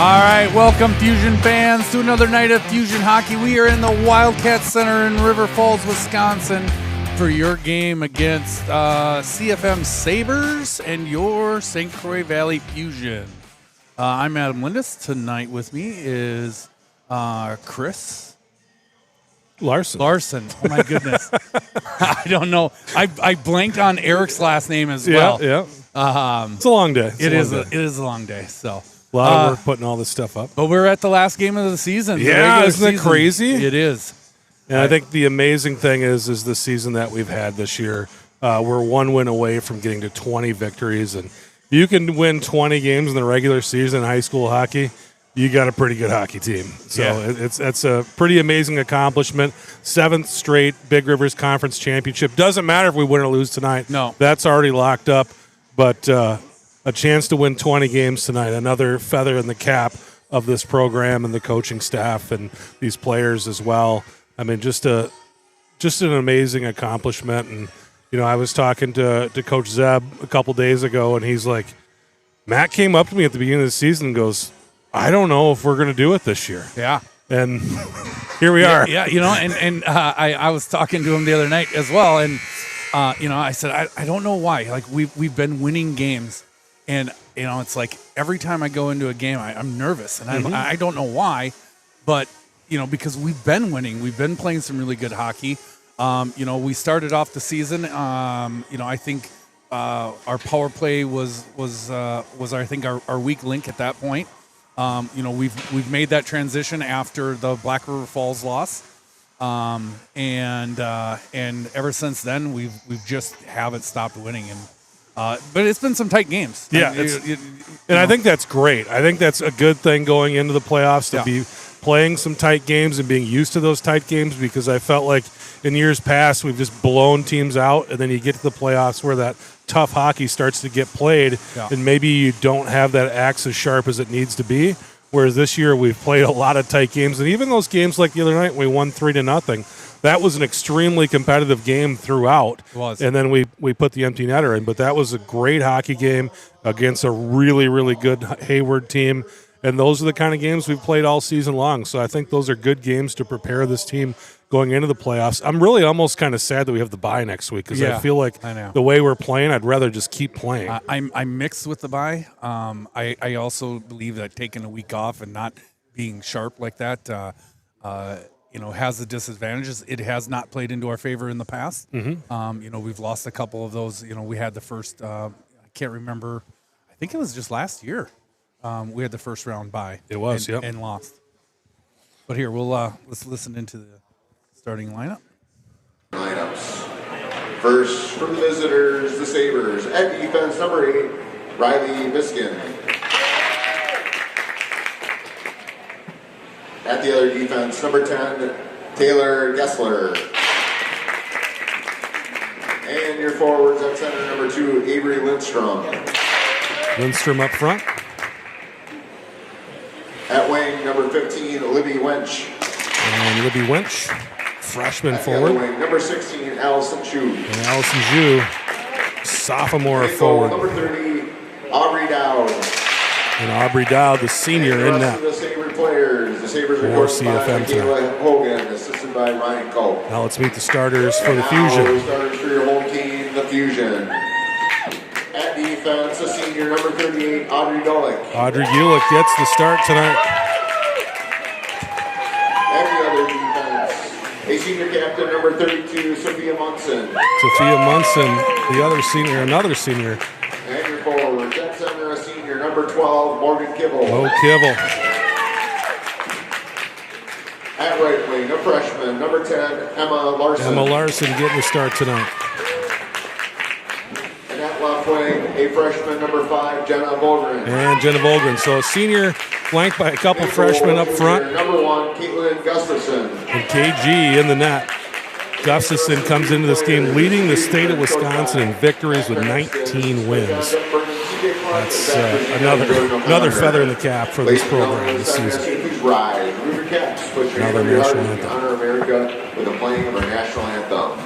All right, welcome Fusion fans to another night of Fusion Hockey. We are in the Wildcat Center in River Falls, Wisconsin for your game against CFM Sabres and your St. Croix Valley Fusion. I'm Adam Lindis. Tonight with me is Chris Larson. Oh, my goodness. I don't know. I blanked on Eric's last name as well. Yeah. It's a long day. It is a long day, so. A lot of work putting all this stuff up. But we're at the last game of the season. Yeah, isn't it crazy? It is. And I think the amazing thing is the season that we've had this year. We're one win away from getting to 20 victories. And you can win 20 games in the regular season in high school hockey, you got a pretty good hockey team. So that's a pretty amazing accomplishment. 7th straight Big Rivers Conference Championship. Doesn't matter if we win or lose tonight. No. That's already locked up. But a chance to win 20 games tonight, another feather in the cap of this program and the coaching staff and these players as well. I mean, just an amazing accomplishment. And, you know, I was talking to Coach Zeb a couple days ago, and he's like, Matt came up to me at the beginning of the season and goes, I don't know if we're going to do it this year. Yeah. And here we are. Yeah, you know, and I was talking to him the other night as well, and, you know, I said, I don't know why. Like, we've been winning games. And, you know, it's like every time I go into a game, I'm nervous. And I don't know why, but, you know, because we've been winning. We've been playing some really good hockey. You know, we started off the season, you know, I think our power play was I think, our weak link at that point. You know, we've made that transition after the Black River Falls loss. And ever since then, we've just haven't stopped winning. And but it's been some tight games. Yeah, I think that's great. I think that's a good thing going into the playoffs to be playing some tight games and being used to those tight games, because I felt like in years past we've just blown teams out, and then you get to the playoffs where that tough hockey starts to get played, and maybe you don't have that axe as sharp as it needs to be. Whereas this year we've played a lot of tight games, and even those games like the other night we won 3-0. That was an extremely competitive game throughout. It was. And then we put the empty netter in. But that was a great hockey game against a really, really good Hayward team. And those are the kind of games we've played all season long. So I think those are good games to prepare this team going into the playoffs. I'm really almost kind of sad that we have the bye next week, because I feel like the way we're playing, I'd rather just keep playing. I'm mixed with the bye. I also believe that taking a week off and not being sharp like that you know, has the disadvantages. It has not played into our favor in the past. You know, we've lost a couple of those. You know, we had the first, I can't remember, I think it was just last year. We had the first round bye. It was, and lost. But here, let's listen into the starting lineup. Lineups. First, for the visitors, the Sabres. At defense, number 8, Riley Biskin. At the other defense, number 10, Taylor Gessler. And your forwards at center, number 2, Avery Lindstrom. Lindstrom up front. At wing, number 15, Libby Wench. And Libby Wench, freshman at forward. Wing, number 16, Allison Chu. And Allison Chu, sophomore forward. Number 30, Aubrey Dowd. And Aubrey Dowd, the senior in that. The Sabre players. The Sabres are coached by Michaela Hogan, assisted by Ryan Culp. Now let's meet the starters for the The Fusion. starters for your home team, the Fusion. At defense, the senior, number 38, Audrey Gulick. Audrey Gulick gets the start tonight. At the other defense, a senior captain, number 32, Sophia Munson. Sophia Munson, the other senior, another senior. And your forward, at center, a senior, number 12, Morgan Kibble. Oh, Kibble. At right wing, a freshman, number 10, Emma Larson. Emma Larson getting the start tonight. And at left wing, a freshman, number 5, Jenna Volgren. And Jenna Volgren. So a senior flanked by a couple freshmen up front. Number 1, Caitlin Gustafson. And KG in the net. Gustafson comes into this game leading the state of Wisconsin in victories with 19 wins. That's another feather in the cap for this program this season. Another national anthem. Honor America with the playing of our national anthem.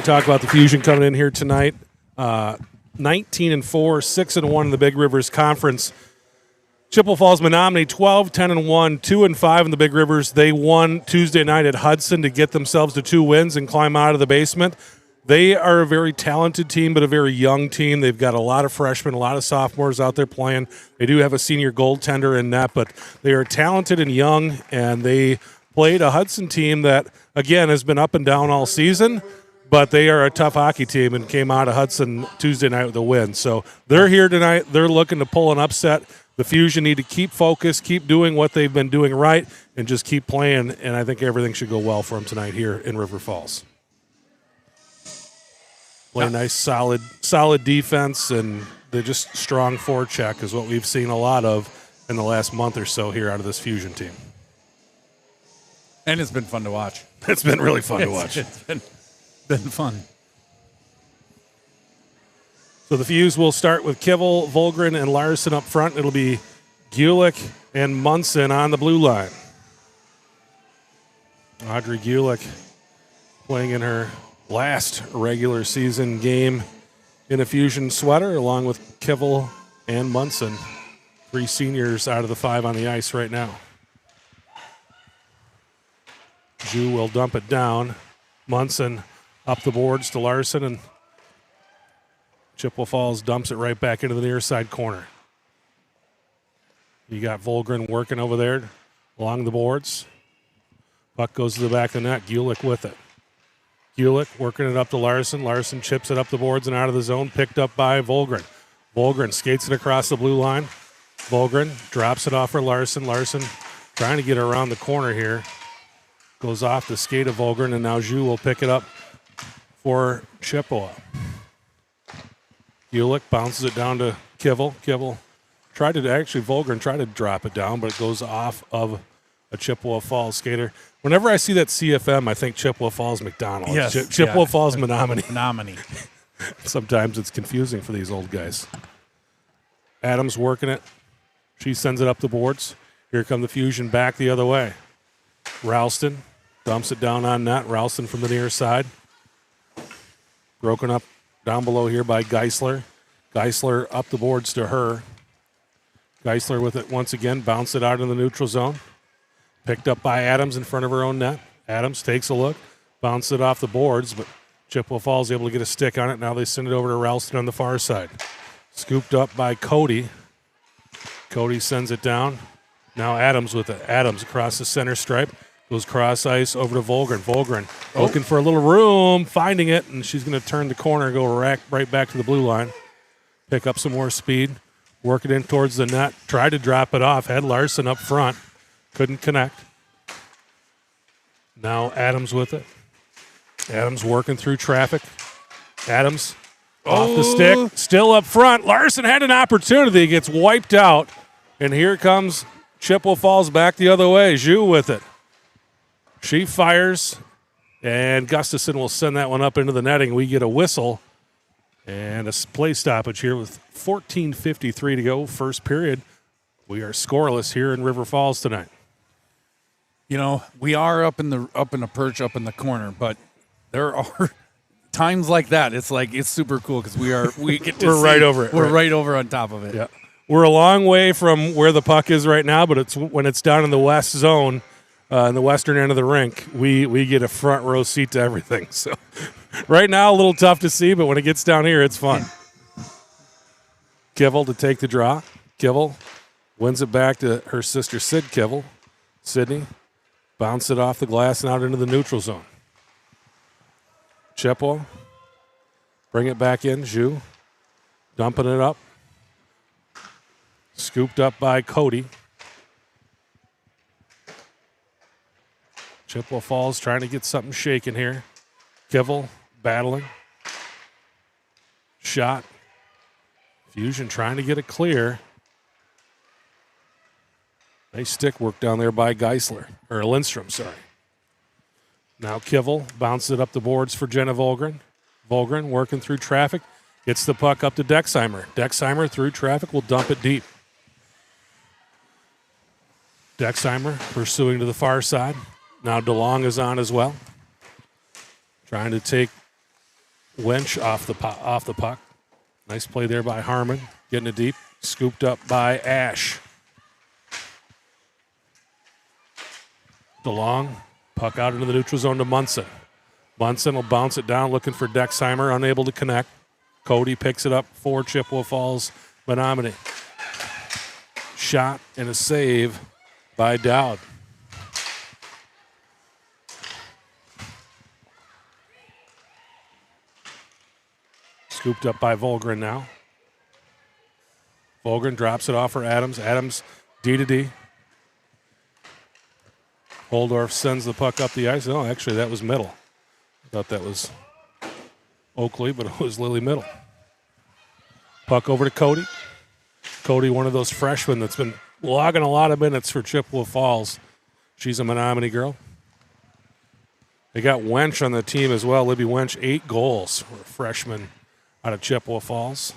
we talk about the Fusion coming in here tonight. 19-4, 6-1 in the Big Rivers Conference. Chippewa Falls Menominee 12, 10-1, 2-5 in the Big Rivers. They won Tuesday night at Hudson to get themselves to 2 wins and climb out of the basement. They are a very talented team, but a very young team. They've got a lot of freshmen, a lot of sophomores out there playing. They do have a senior goaltender in net, but they are talented and young, and they played a Hudson team that, again, has been up and down all season, but they are a tough hockey team and came out of Hudson Tuesday night with a win. So they're here tonight. They're looking to pull an upset. The Fusion need to keep focused, keep doing what they've been doing right, and just keep playing, and I think everything should go well for them tonight here in River Falls. Play nice, solid defense, and they're just strong forecheck is what we've seen a lot of in the last month or so here out of this Fusion team. And it's been fun to watch. It's been really fun to watch. It's been fun. So the Fuse will start with Kivel, Volgren, and Larson up front. It'll be Gulick and Munson on the blue line. Audrey Gulick playing in her last regular season game in a Fusion sweater, along with Kivel and Munson, 3 seniors out of the 5 on the ice right now. Ju will dump it down. Munson up the boards to Larson, and Chippewa Falls dumps it right back into the near side corner. You got Volgren working over there along the boards. Puck goes to the back of the net. Gulick with it. Gulick working it up to Larson. Larson chips it up the boards and out of the zone, picked up by Volgren. Volgren skates it across the blue line. Volgren drops it off for Larson. Larson trying to get around the corner here. Goes off the skate of Volgren, and now Ju will pick it up for Chippewa. Gulick bounces it down to Kivel. Kivel Volgren tried to drop it down, but it goes off of a Chippewa Falls skater. Whenever I see that CFM, I think Chippewa Falls McDonald. Yes, Chippewa Falls Menominee. Menominee. Sometimes it's confusing for these old guys. Adams working it. She sends it up the boards. Here come the Fusion back the other way. Ralston dumps it down on net. Ralston from the near side. Broken up down below here by Geisler. Geisler up the boards to her. Geisler with it once again. Bounced it out in the neutral zone. Picked up by Adams in front of her own net. Adams takes a look. Bounced it off the boards, but Chippewa Falls able to get a stick on it. Now they send it over to Ralston on the far side. Scooped up by Cody. Cody sends it down. Now Adams with it. Adams across the center stripe. Goes cross ice over to Volgren. Volgren looking for a little room, finding it, and she's going to turn the corner and go right back to the blue line. Pick up some more speed. Work it in towards the net. Tried to drop it off. Had Larson up front. Couldn't connect. Now Adams with it. Adams working through traffic. Adams off the stick. Still up front. Larson had an opportunity. Gets wiped out. And here comes Chippewa Falls back the other way. Ju with it. She fires. And Gustafson will send that one up into the netting. We get a whistle. And a play stoppage here with 14:53 to go. First period. We are scoreless here in River Falls tonight. You know, we are up in the perch up in the corner, but there are times like that. It's super cool because we get to We're right over it. We're right over on top of it. Yeah. We're a long way from where the puck is right now, but it's when it's down in the west zone, in the western end of the rink, we get a front row seat to everything. So right now, a little tough to see, but when it gets down here, it's fun. Kivel to take the draw. Kivel wins it back to her sister, Sid Kivel. Sydney bounce it off the glass and out into the neutral zone. Chippewa, bring it back in. Ju dumping it up. Scooped up by Cody. Chippewa Falls trying to get something shaken here. Kivel battling. Shot. Fusion trying to get it clear. Nice stick work down there by Lindstrom, sorry. Now Kivel bounces it up the boards for Jenna Volgren. Volgren working through traffic. Gets the puck up to Dexheimer. Dexheimer through traffic will dump it deep. Dexheimer pursuing to the far side. Now DeLong is on as well. Trying to take Wench off the puck. Nice play there by Harmon. Getting it deep. Scooped up by Ash. DeLong. Puck out into the neutral zone to Munson. Munson will bounce it down looking for Dexheimer. Unable to connect. Cody picks it up for Chippewa Falls Menominee. Shot and a save by Dowd. Scooped up by Volgren now. Volgren drops it off for Adams. Adams D to D. Holdorf sends the puck up the ice. Oh, actually, that was Middle. I thought that was Oakley, but it was Lily Middle. Puck over to Cody. Cody, one of those freshmen that's been logging a lot of minutes for Chippewa Falls. She's a Menominee girl. They got Wench on the team as well. Libby Wench, 8 goals for a freshman out of Chippewa Falls.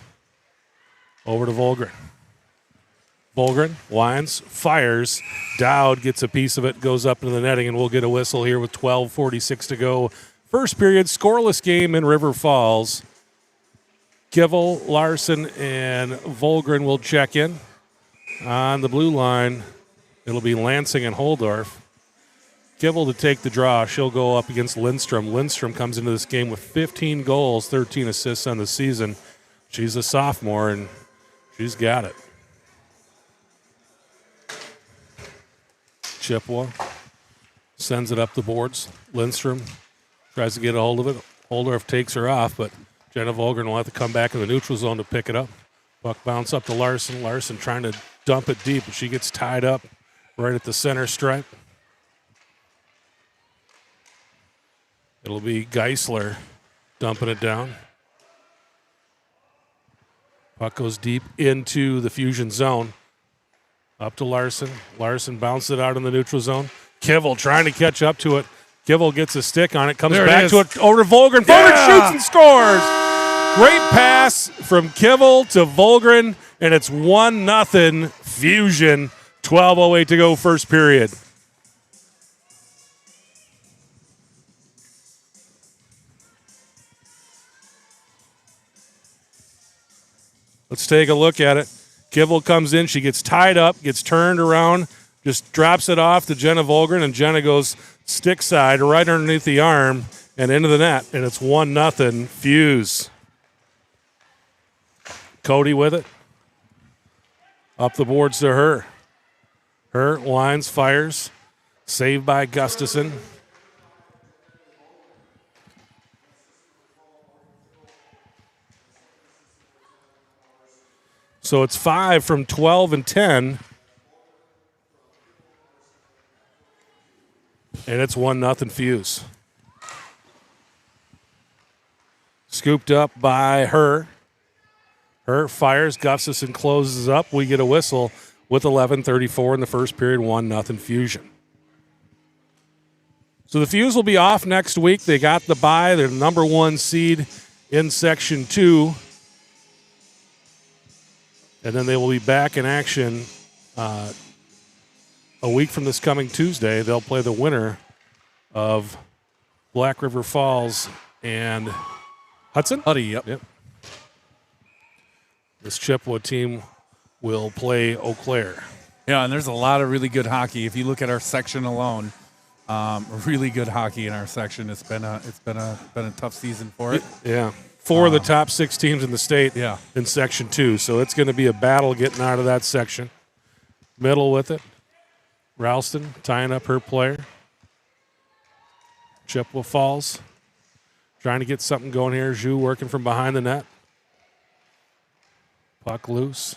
Over to Volgren. Volgren, lines, fires. Dowd gets a piece of it, goes up into the netting, and we'll get a whistle here with 12:46 to go. First period, scoreless game in River Falls. Kivel, Larson, and Volgren will check in. On the blue line, it'll be Lansing and Holdorf. Kivel to take the draw. She'll go up against Lindstrom. Lindstrom comes into this game with 15 goals, 13 assists on the season. She's a sophomore, and she's got it. Chippewa sends it up the boards. Lindstrom tries to get a hold of it. Holdorf takes her off, but Jenna Volgren will have to come back in the neutral zone to pick it up. Puck bounce up to Larson. Larson trying to dump it deep, but she gets tied up right at the center stripe. It'll be Geisler dumping it down. Puck goes deep into the Fusion zone. Up to Larson. Larson bounced it out in the neutral zone. Kivel trying to catch up to it. Kivel gets a stick on it. Comes back to it over to Volgren. Volgren shoots and scores. Great pass from Kivel to Volgren, and it's 1-0 Fusion. 12:08 to go, first period. Let's take a look at it. Kivel comes in. She gets tied up, gets turned around, just drops it off to Jenna Volgren, and Jenna goes stick side right underneath the arm and into the net, and it's 1-0 Fuse. Cody with it. Up the boards to her. Her lines, fires. Saved by Gustafson. So it's 5 from 12 and 10. And it's 1-0 Fuse. Scooped up by her. Her fires. Gustafson closes up. We get a whistle with 11:34 in the first period. 1-0 Fusion. So the Fuse will be off next week. They got the bye. They're the number 1 seed in Section 2. And then they will be back in action a week from this coming Tuesday. They'll play the winner of Black River Falls and Hudson. Huddy, yep. This Chippewa team will play Eau Claire. Yeah, and there's a lot of really good hockey. If you look at our section alone, really good hockey in our section. It's been a tough season for it. Yeah. 4 of the top 6 teams in the state Yeah. in Section 2. So it's going to be a battle getting out of that section. Middle with it. Ralston tying up her player. Chippewa Falls trying to get something going here. Zhu working from behind the net. Puck loose.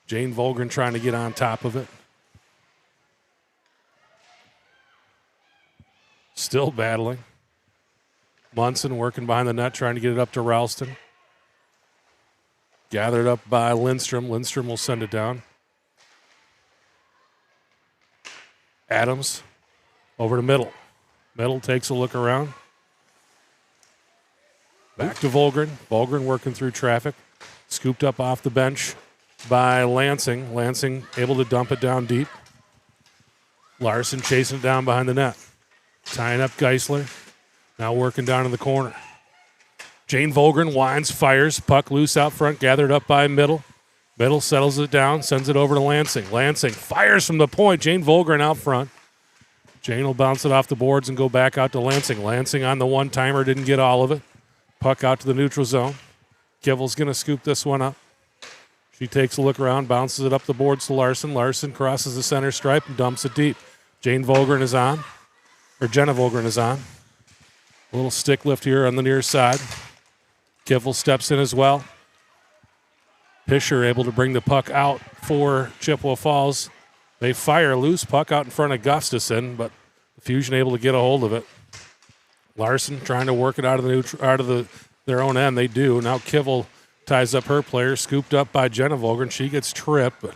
Jane Volgren trying to get on top of it. Still battling. Munson working behind the net, trying to get it up to Ralston. Gathered up by Lindstrom. Lindstrom will send it down. Adams over to Middle. Middle takes a look around. Back to Volgren. Volgren working through traffic. Scooped up off the bench by Lansing. Lansing able to dump it down deep. Larson chasing it down behind the net. Tying up Geisler. Now working down in the corner. Jane Volgren winds, fires, puck loose out front, gathered up by Middle. Middle settles it down, sends it over to Lansing. Lansing fires from the point. Jane Volgren out front. Jane will bounce it off the boards and go back out to Lansing. Lansing on the one-timer, didn't get all of it. Puck out to the neutral zone. Kivel's going to scoop this one up. She takes a look around, bounces it up the boards to Larson. Larson crosses the center stripe and dumps it deep. Jane Volgren is on, or Jenna Volgren is on. A little stick lift here on the near side. Kivel steps in as well. Pisher able to bring the puck out for Chippewa Falls. They fire loose, puck out in front of Gustafson, but the Fusion able to get a hold of it. Larson trying to work it out of their own end. They do. Now Kivel ties up her player, scooped up by Jenna Volgren. She gets tripped, but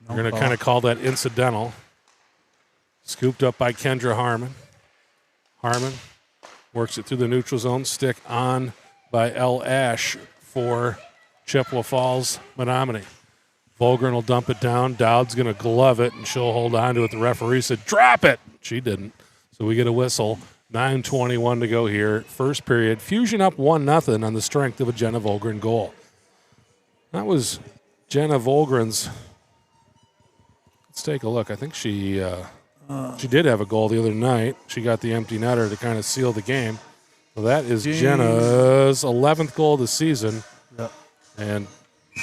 we're going to kind of call that incidental. Scooped up by Kendra Harmon. Harmon works it through the neutral zone. Stick on by L. Ash for Chippewa Falls, Menominee. Volgren will dump it down. Dowd's going to glove it, and she'll hold on to it. The referee said, drop it. She didn't. So we get a whistle. 9:21 to go here. First period. Fusion up 1-0 on the strength of a Jenna Volgren goal. That was Jenna Volgren's. Let's take a look. I think she did have a goal the other night. She got the empty netter to kind of seal the game. So that is Jenna's 11th goal of the season. Yep. And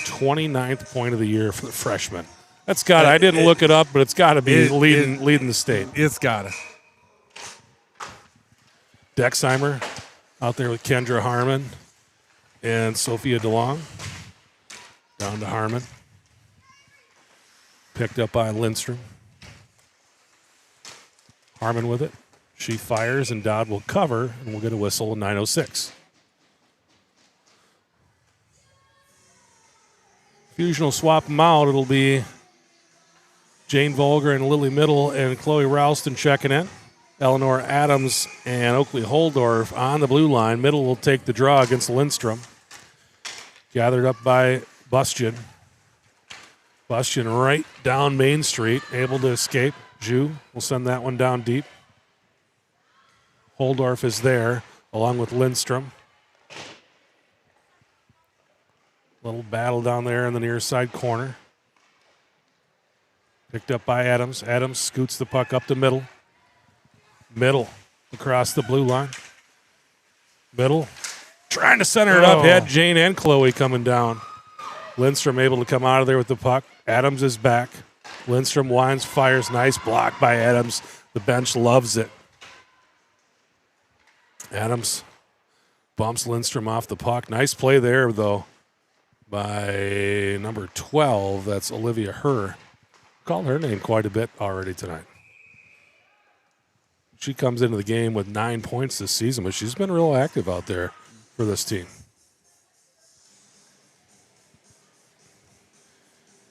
29th point of the year for the freshman. That's got I didn't look it up, but it's got to be leading the state. It's got to. Dexheimer out there with Kendra Harmon and Sophia DeLong. Down to Harmon. Picked up by Lindstrom. Harmon with it. She fires, and Dodd will cover, and we'll get a whistle in 9:06. Fusion will swap them out. It'll be Jane Volgren, Lily Middle, and Chloe Ralston checking in. Eleanor Adams and Oakley Holdorf on the blue line. Middle will take the draw against Lindstrom. Gathered up by Bustian. Bustian right down Main Street, able to escape. Zhu will send that one down deep. Holdorf is there, along with Lindstrom. Little battle down there in the near side corner. Picked up by Adams. Adams scoots the puck up the middle. Middle across the blue line. Middle trying to center it up. Had Jane and Chloe coming down. Lindstrom able to come out of there with the puck. Adams is back. Lindstrom winds, fires. Nice block by Adams. The bench loves it. Adams bumps Lindstrom off the puck. Nice play there, though, by number 12. That's Olivia Herr. Called her name quite a bit already tonight. She comes into the game with 9 points this season, but she's been real active out there for this team.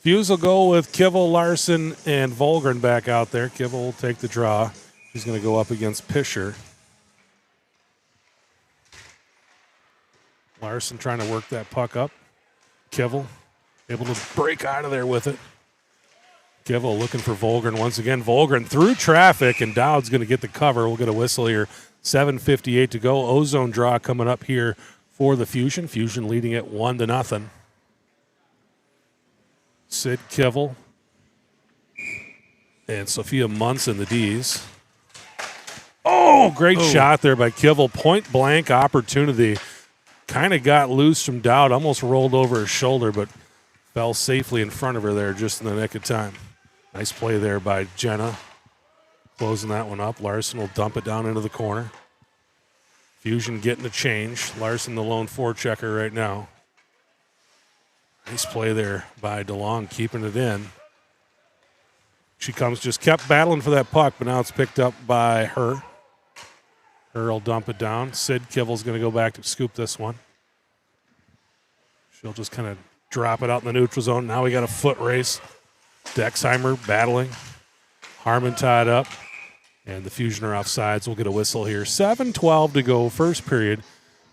Fuse will go with Kivel, Larson, and Volgren back out there. Kivel will take the draw. She's going to go up against Pisher. Larson trying to work that puck up. Kivel able to break out of there with it. Kivel looking for Volgren once again. Volgren through traffic, and Dowd's going to get the cover. We'll get a whistle here. 7:58 to go. Ozone draw coming up here for the Fusion. Fusion leading it 1-0. Sid Kivel and Sophia Munson, the D's. Oh, great shot there by Kivel. Point blank opportunity. Kind of got loose from Dowd, almost rolled over his shoulder, but fell safely in front of her there just in the nick of time. Nice play there by Jenna. Closing that one up. Larson will dump it down into the corner. Fusion getting a change. Larson the lone forechecker right now. Nice play there by DeLong, keeping it in. She just kept battling for that puck, but now it's picked up by Herr. Herr will dump it down. Sid Kivel's going to go back to scoop this one. She'll just kind of drop it out in the neutral zone. Now we got a foot race. Dexheimer battling. Harmon tied up. And the Fusion are offsides. We'll get a whistle here. 7:12 to go, first period.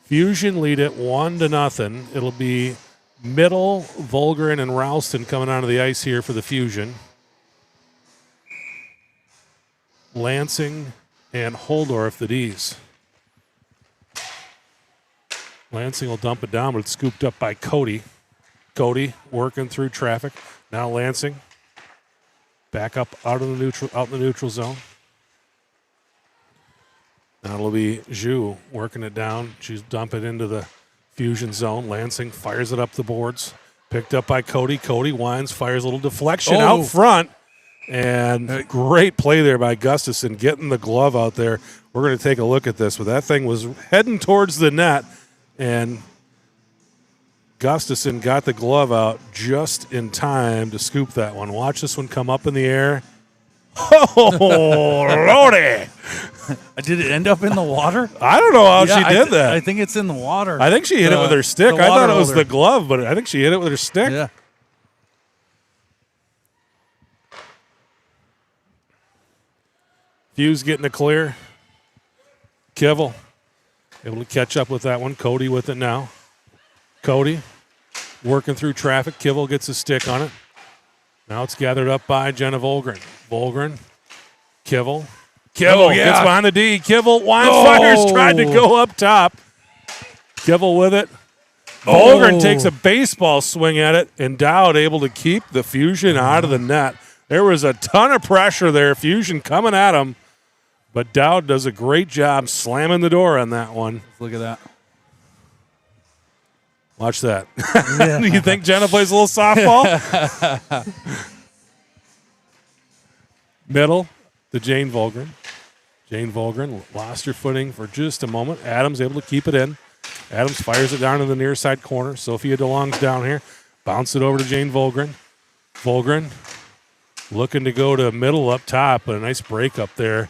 Fusion lead it 1-0. It'll be Middle, Volgren, and Ralston coming onto the ice here for the Fusion. Lansing and Holdorf, the D's. Lansing will dump it down, but it's scooped up by Cody. Cody working through traffic. Now Lansing back up out in the neutral zone. Now it'll be Zhu working it down. She's dump it into the fusion zone. Lansing fires it up the boards. Picked up by Cody. Cody winds, fires a little deflection out front. And great play there by Gustafson, getting the glove out there. We're going to take a look at this, but that thing was heading towards the net, and Gustafson got the glove out just in time to scoop that one. Watch this one come up in the air. Oh, Lordy! Did it end up in the water? I don't know how she did that. I think it's in the water. I think she hit it with her stick. I thought it was holder. the glove, but I think she hit it with her stick. Yeah. Fuse getting a clear. Kivel able to catch up with that one. Cody with it now. Cody working through traffic. Kivel gets a stick on it. Now it's gathered up by Jenna Volgren. Volgren. Kivel. Kivel gets behind the D. Kivel fires, tried to go up top. Kivel with it. Volgren takes a baseball swing at it, and Dowd able to keep the Fusion out of the net. There was a ton of pressure there. Fusion coming at him. But Dowd does a great job slamming the door on that one. Look at that. Watch that. Yeah. You think Jenna plays a little softball? Middle to Jane Volgren. Jane Volgren lost her footing for just a moment. Adams able to keep it in. Adams fires it down in the near side corner. Sophia DeLong's down here. Bounce it over to Jane Volgren. Volgren looking to go to middle up top, but a nice break up there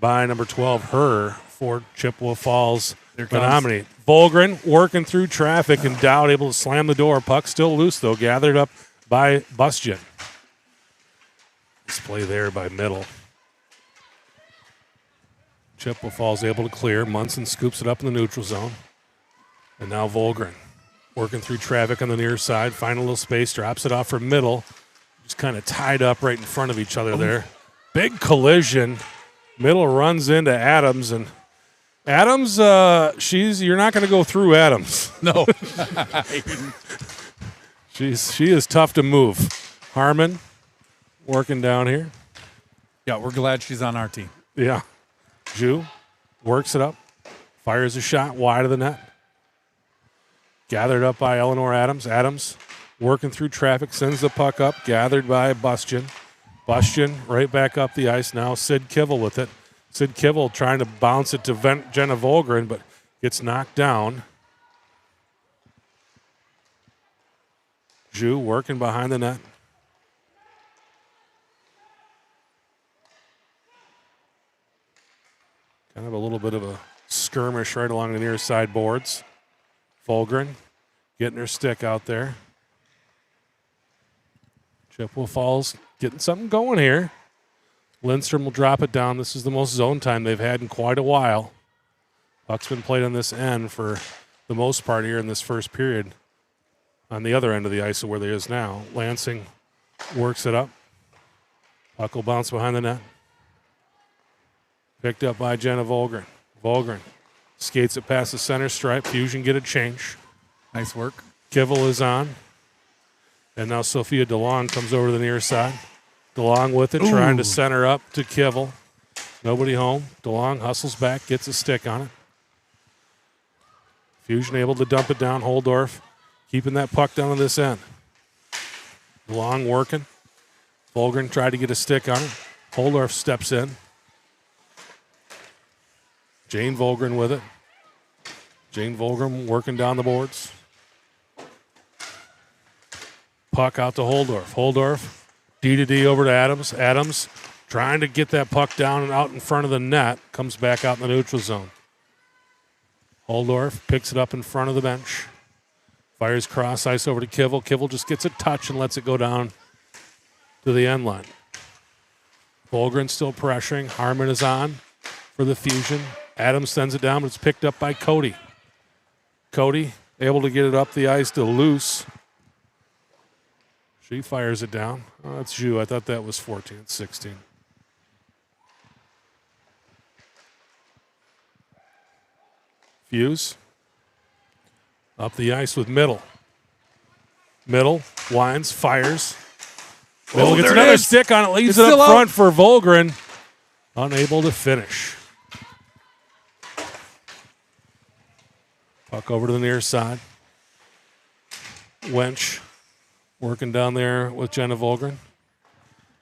by number 12, her, for Chippewa Falls Menominee. Volgren working through traffic, and Dowd able to slam the door. Puck still loose, though, gathered up by Bustion. Nice play there by Middle. Chippewa Falls able to clear. Munson scoops it up in the neutral zone. And now Volgren working through traffic on the near side. Find a little space, drops it off for Middle. Just kind of tied up right in front of each other there. Big collision. Middle runs into Adams, and Adams, you're not going to go through Adams. No. She is tough to move. Harmon working down here. Yeah, we're glad she's on our team. Yeah. Zhu works it up, fires a shot wide of the net. Gathered up by Eleanor Adams. Adams working through traffic, sends the puck up, gathered by Bustion. Bustion right back up the ice now. Sid Kivel with it. Sid Kivel trying to bounce it to Jenna Volgren, but gets knocked down. Zhu working behind the net. Kind of a little bit of a skirmish right along the near side boards. Volgren getting her stick out there. Chippewa Falls getting something going here. Lindstrom will drop it down. This is the most zone time they've had in quite a while. Puck's been played on this end for the most part here in this first period. On the other end of the ice where there is now. Lansing works it up. Puck will bounce behind the net. Picked up by Jenna Volgren. Volgren skates it past the center stripe. Fusion get a change. Nice work. Kivel is on. And now Sophia DeLong comes over to the near side. DeLong with it, trying to center up to Kivel. Nobody home. DeLong hustles back, gets a stick on it. Fusion able to dump it down. Holdorf keeping that puck down on this end. DeLong working. Volgren tried to get a stick on it. Holdorf steps in. Jane Volgren with it. Jane Volgren working down the boards. Puck out to Holdorf. Holdorf, D to D over to Adams. Adams trying to get that puck down and out in front of the net. Comes back out in the neutral zone. Holdorf picks it up in front of the bench. Fires cross ice over to Kivel. Kivel just gets a touch and lets it go down to the end line. Volgren still pressuring. Harmon is on for the Fusion. Adams sends it down, but it's picked up by Cody. Cody able to get it up the ice to Loose. She fires it down. Oh, that's Zhu. I thought that was 14. It's 16. Fuse Up the ice with Middle. Middle, winds, fires. Middle gets there it another is. stick on it, leaves It's it up still out. front for Volgren. Unable to finish. Puck over to the near side. Wench working down there with Jenna Volgren.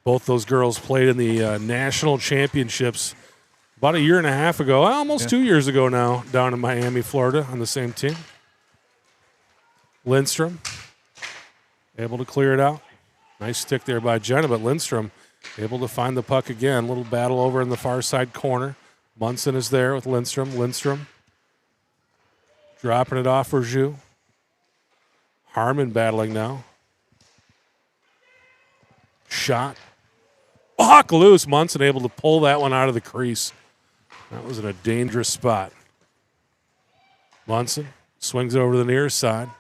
Both those girls played in the national championships about a year and a half ago, almost 2 years ago now, down in Miami, Florida, on the same team. Lindstrom able to clear it out. Nice stick there by Jenna, but Lindstrom able to find the puck again. Little battle over in the far side corner. Munson is there with Lindstrom. Lindstrom dropping it off for Zhu. Harmon battling now. Shot. Puck loose. Munson able to pull that one out of the crease. That was in a dangerous spot. Munson swings it over to the near side.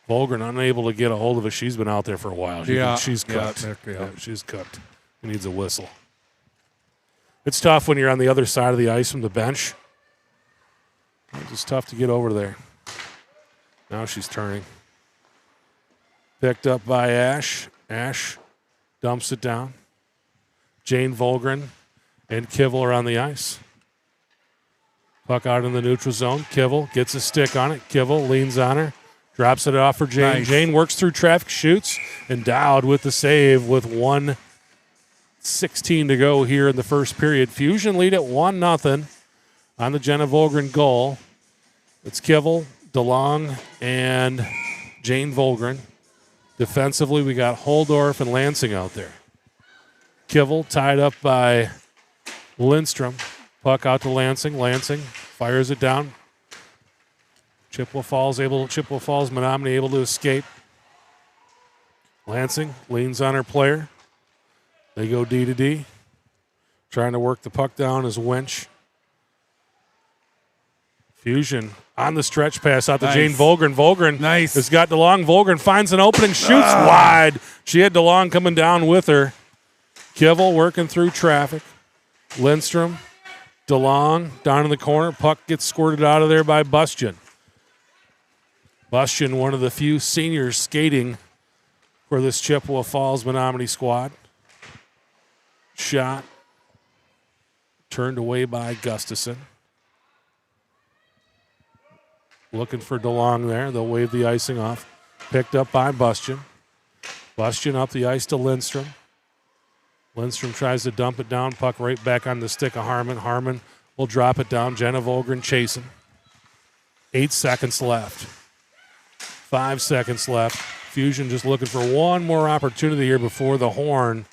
Volgren unable to get a hold of it. She's been out there for a while. She's cooked. She's cooked. He needs a whistle. It's tough when you're on the other side of the ice from the bench. It's just tough to get over there. Now she's turning. Picked up by Ash. Ash dumps it down. Jane Volgren and Kivel are on the ice. Puck out in the neutral zone. Kivel gets a stick on it. Kivel leans on her. Drops it off for Jane. Nice. Jane works through traffic, shoots, and Dowd with the save with 1:16 to go here in the first period. Fusion lead at 1-0 on the Jenna Volgren goal. It's Kivel, DeLong, and Jane Volgren. Defensively, we got Holdorf and Lansing out there. Kivel tied up by Lindstrom. Puck out to Lansing. Lansing fires it down. Chippewa Falls Menominee able to escape. Lansing leans on her player. They go D to D. Trying to work the puck down is Wench. Fusion on the stretch pass out to Jane Volgren. Volgren has got DeLong. Volgren finds an opening, shoots wide. She had DeLong coming down with her. Kivel working through traffic. Lindstrom, DeLong down in the corner. Puck gets squirted out of there by Bustian. Bustian, one of the few seniors skating for this Chippewa Falls Menominee squad. Shot. Turned away by Gustafson. Looking for DeLong there. They'll wave the icing off. Picked up by Bustian. Bustian up the ice to Lindstrom. Lindstrom tries to dump it down. Puck right back on the stick of Harmon. Harmon will drop it down. Jenna Volgren chasing. 8 seconds left. 5 seconds left. Fusion just looking for one more opportunity here before the horn.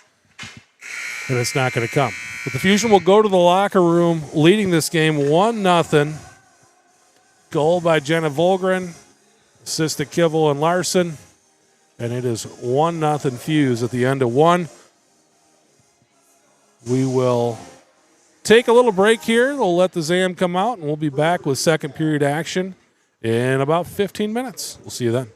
And it's not going to come. But the Fusion will go to the locker room leading this game 1-0. Goal by Jenna Volgren. Assist to Kivel and Larson. And it is 1-0 Fuse at the end of one. We will take a little break here. We'll let the ZAM come out, and we'll be back with second period action in about 15 minutes. We'll see you then.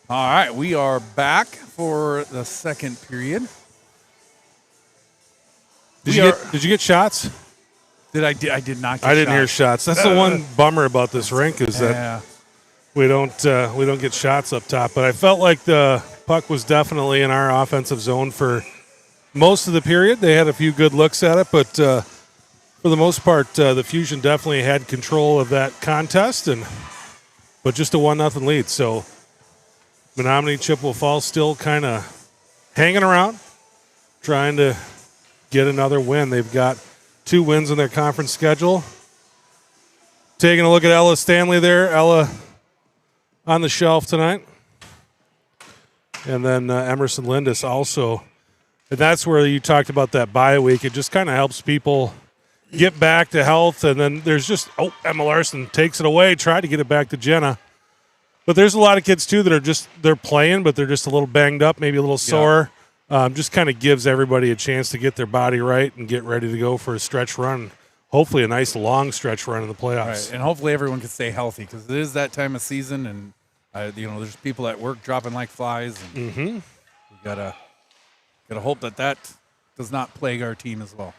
All right, we are back for the second period. Did you get shots? I did not get I didn't hear shots. shots. That's the one bummer about this rink is that Yeah. we don't get shots up top. But I felt like the puck was definitely in our offensive zone for most of the period. They had a few good looks at it, but for the most part, the Fusion definitely had control of that contest, but just a 1-0 lead. So Menominee Chippewa Falls still kind of hanging around, trying to get another win. They've got 2 wins in their conference schedule. Taking a look at Ella Stanley there. Ella on the shelf tonight. And then Emerson Lindis also. And that's where you talked about that bye week. It just kind of helps people get back to health. And then there's just, Emma Larson takes it away, try to get it back to Jenna. But there's a lot of kids, too, that are they're playing, but they're just a little banged up, maybe a little sore. Just kind of gives everybody a chance to get their body right and get ready to go for a stretch run. Hopefully a nice long stretch run in the playoffs. Right. And hopefully everyone can stay healthy because it is that time of season, and there's people at work dropping like flies. And we gotta hope that does not plague our team as well.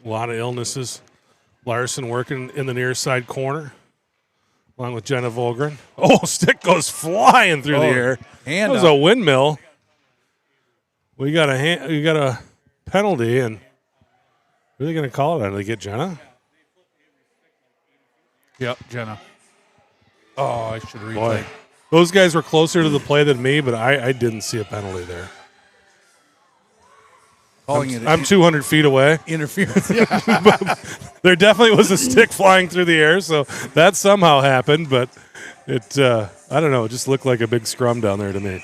A lot of illnesses. Larson working in the near side corner, along with Jenna Volgren. Stick goes flying through the air. That was a windmill. We got a penalty, and what are they going to call it? Are they get Jenna? Yep, Jenna. Oh, I should replay. Boy, those guys were closer to the play than me, but I didn't see a penalty there. I'm 200 feet away. Interference. There definitely was a stick flying through the air, so that somehow happened, but it, I don't know, it just looked like a big scrum down there to me.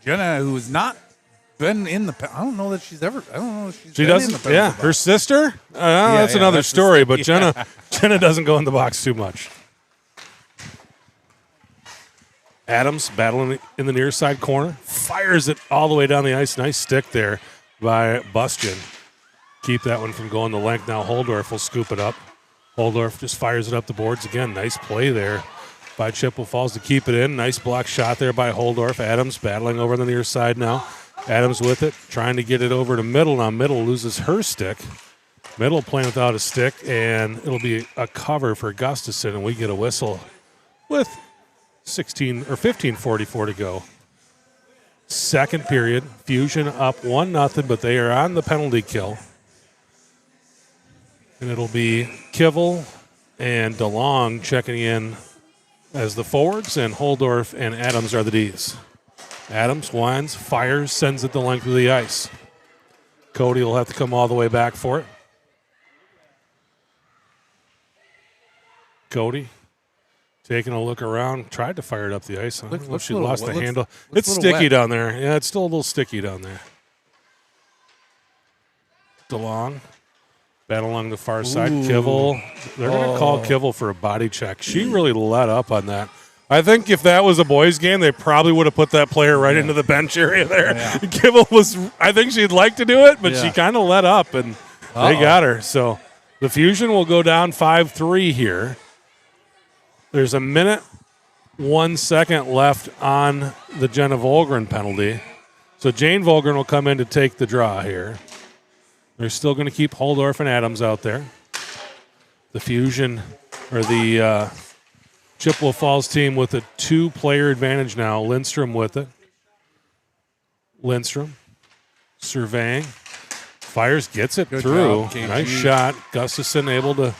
Jenna, who has not been in the, I don't know that she's ever, I don't know if she's She been doesn't, in the penalty box. Her sister? That's another that's story, the- but Jenna doesn't go in the box too much. Adams battling in the near side corner, fires it all the way down the ice. Nice stick there by Bustian. Keep that one from going the length. Now Holdorf will scoop it up. Holdorf just fires it up the boards again. Nice play there by Chippewa Falls to keep it in. Nice block shot there by Holdorf. Adams battling over the near side now. Adams with it, trying to get it over to Middle. Now Middle loses her stick. Middle playing without a stick, and it'll be a cover for Gustafson, and we get a whistle with 15:44 to go. Second period, Fusion up 1-0, but they are on the penalty kill. And it'll be Kivel and DeLong checking in as the forwards, and Holdorf and Adams are the Ds. Adams winds, fires, sends it the length of the ice. Cody will have to come all the way back for it. Cody taking a look around, tried to fire it up the ice. I don't know if she lost the handle. It's sticky down there. Yeah, it's still a little sticky down there. DeLong, battle along the far side. Kivel, they're going to call Kivel for a body check. She really let up on that. I think if that was a boys' game, they probably would have put that player right into the bench area there. Yeah. Kivel was, I think she'd like to do it, but she kind of let up, and they got her. So the Fusion will go down 5-3 here. There's a minute, 1 second left on the Jenna Volgren penalty. So Jane Volgren will come in to take the draw here. They're still going to keep Holdorf and Adams out there. The Fusion, or the Chippewa Falls team with a 2-player advantage now. Lindstrom with it. Lindstrom surveying. Fires, gets it through. Nice shot. Gustafson able to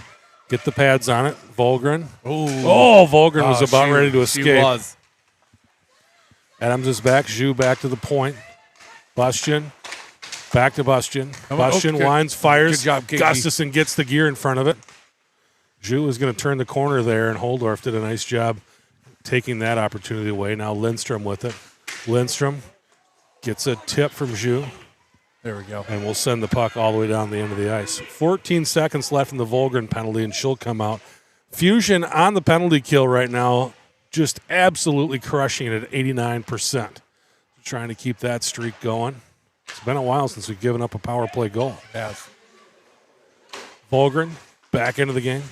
get the pads on it. Volgren. Volgren was about ready to escape. She was. Adams is back. Zhu back to the point. Bustian. Back to Bustian. Bustian winds, fires. Good job, KG. Gustafson gets the gear in front of it. Zhu is going to turn the corner there, and Holdorf did a nice job taking that opportunity away. Now Lindstrom with it. Lindstrom gets a tip from Zhu. There we go. And we'll send the puck all the way down the end of the ice. 14 seconds left in the Volgren penalty, and she'll come out. Fusion on the penalty kill right now, just absolutely crushing it at 89%. Trying to keep that streak going. It's been a while since we've given up a power play goal. Yes. Volgren back into the game.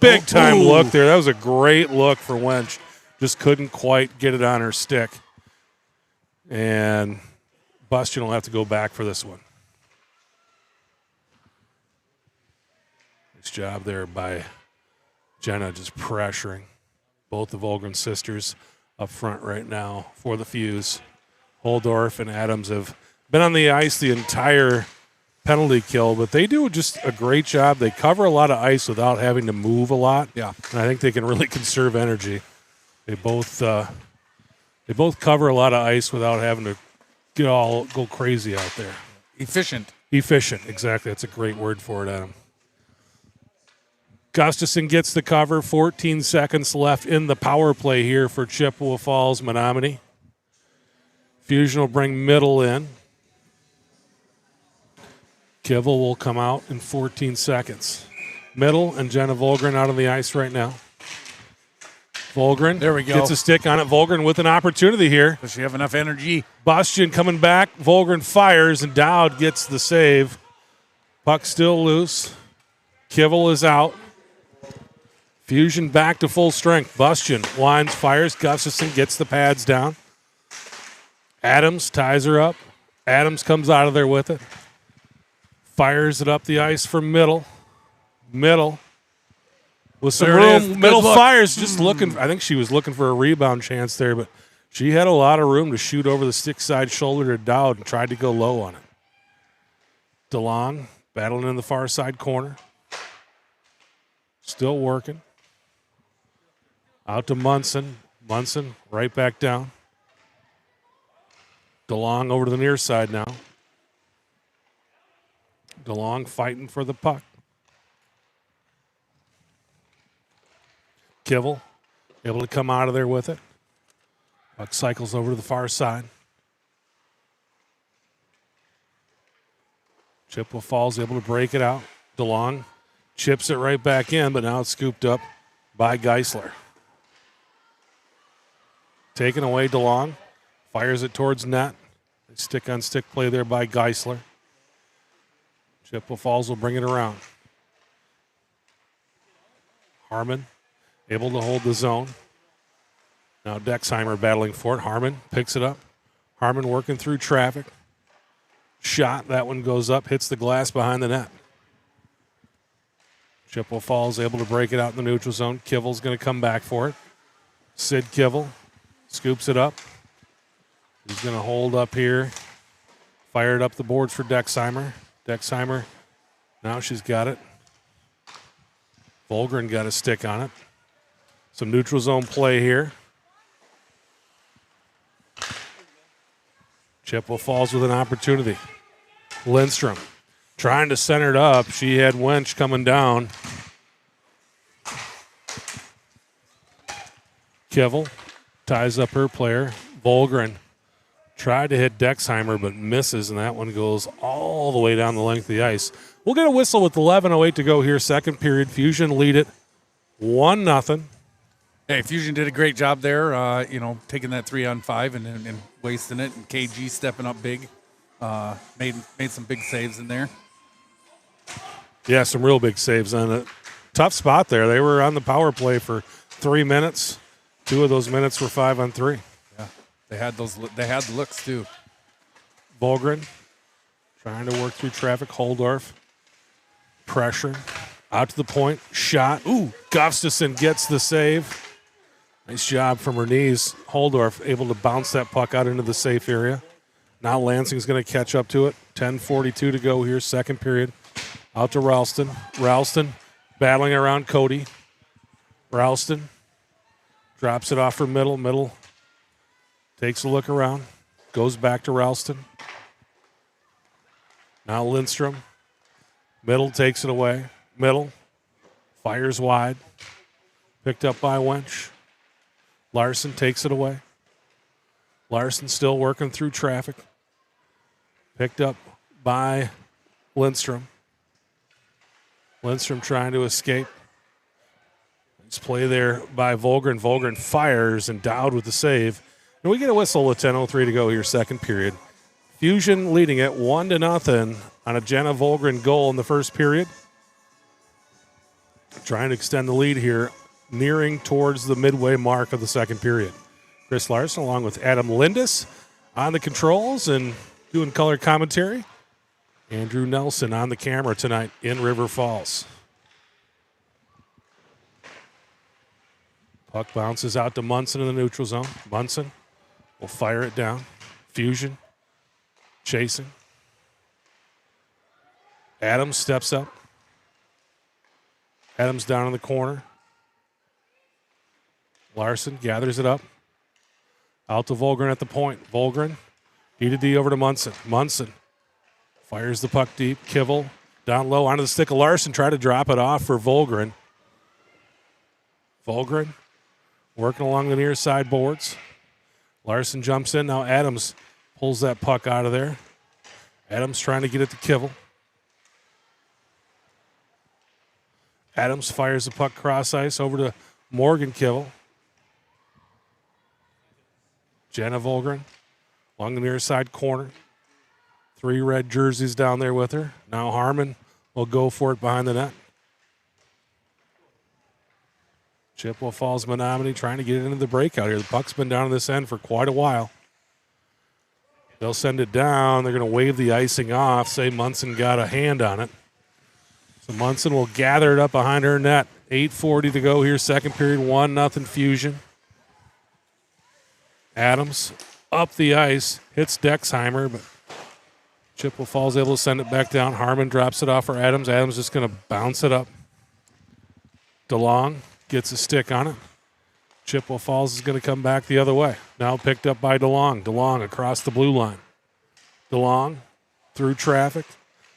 Big time look there. That was a great look for Wench. Just couldn't quite get it on her stick. And Bustion will have to go back for this one. Nice job there by Jenna, just pressuring both the Volgren sisters up front right now for the Fuse. Holdorf and Adams have been on the ice the entire penalty kill, but they do just a great job. They cover a lot of ice without having to move a lot. Yeah. And I think they can really conserve energy. They both cover a lot of ice without having to go crazy out there. Efficient, exactly. That's a great word for it, Adam. Gustafson gets the cover. 14 seconds left in the power play here for Chippewa Falls Menominee. Fusion will bring Middle in. Kivel will come out in 14 seconds. Middle and Jenna Volgren out on the ice right now. Volgren there we go. Gets a stick on it. Volgren with an opportunity here. Does she have enough energy? Bastian coming back. Volgren fires, and Dowd gets the save. Puck still loose. Kivel is out. Fusion back to full strength. Bastian winds, fires. Gustafson gets the pads down. Adams ties her up. Adams comes out of there with it. Fires it up the ice for Middle. Middle with some room. Middle fires, just looking. I think she was looking for a rebound chance there, but she had a lot of room to shoot over the stick side shoulder to Dowd and tried to go low on it. DeLong battling in the far side corner. Still working. Out to Munson. Munson right back down. DeLong over to the near side now. DeLong fighting for the puck. Kivel able to come out of there with it. Puck cycles over to the far side. Chippewa Falls able to break it out. DeLong chips it right back in, but now it's scooped up by Geisler. Taken away DeLong. Fires it towards net. Stick-on-stick play there by Geisler. Chippewa Falls will bring it around. Harmon able to hold the zone. Now Dexheimer battling for it. Harmon picks it up. Harmon working through traffic. Shot. That one goes up, hits the glass behind the net. Chippewa Falls able to break it out in the neutral zone. Kivel's going to come back for it. Sid Kivel scoops it up. He's going to hold up here. Fired up the boards for Dexheimer. Dexheimer, now she's got it. Volgren got a stick on it. Some neutral zone play here. Chippewa Falls with an opportunity. Lindstrom trying to center it up. She had Wench coming down. Kivel ties up her player. Volgren tried to hit Dexheimer, but misses, and that one goes all the way down the length of the ice. We'll get a whistle with 11:08 to go here, second period. Fusion lead it 1-0. Hey, Fusion did a great job there, taking that 3-on-5 and wasting it. And KG stepping up big, made some big saves in there. Yeah, some real big saves on it. Tough spot there. They were on the power play for 3 minutes. 2 of those minutes were 5-on-3. Yeah, they had the looks too. Volgren trying to work through traffic. Holdorf pressure out to the point. Shot. Ooh, Gustafson gets the save. Nice job from her knees. Holdorf able to bounce that puck out into the safe area. Now Lansing's going to catch up to it. 10:42 to go here, second period. Out to Ralston. Ralston battling around Cody. Ralston drops it off for Middle. Middle takes a look around. Goes back to Ralston. Now Lindstrom. Middle takes it away. Middle fires wide. Picked up by Wench. Larson takes it away. Larson still working through traffic. Picked up by Lindstrom. Lindstrom trying to escape. Nice play there by Volgren. Volgren fires and Dowd with the save. And we get a whistle with 10:03 to go here, second period. Fusion leading it 1-0 on a Jenna Volgren goal in the first period. Trying to extend the lead here nearing towards the midway mark of the second period. Chris Larson along with Adam Lindis on the controls and doing color commentary. Andrew Nelson on the camera tonight in River Falls. Puck bounces out to Munson in the neutral zone. Munson will fire it down. Fusion chasing. Adams steps up. Adams down in the corner. Larson gathers it up. Out to Volgren at the point. Volgren, D over to Munson. Munson fires the puck deep. Kivel down low onto the stick of Larson. Try to drop it off for Volgren. Volgren working along the near side boards. Larson jumps in. Now Adams pulls that puck out of there. Adams trying to get it to Kivel. Adams fires the puck cross ice over to Morgan Kivel. Jenna Volgren along the near side corner. 3 red jerseys down there with her. Now Harmon will go for it behind the net. Chippewa Falls Menominee trying to get it into the breakout here. The puck's been down on this end for quite a while. They'll send it down. They're going to wave the icing off, say Munson got a hand on it. So Munson will gather it up behind her net. 8:40 to go here, second period, 1-0 Fusion. Adams up the ice, hits Dexheimer, but Chippewa Falls able to send it back down. Harmon drops it off for Adams. Adams just going to bounce it up. DeLong gets a stick on it. Chippewa Falls is going to come back the other way. Now picked up by DeLong. DeLong across the blue line. DeLong through traffic.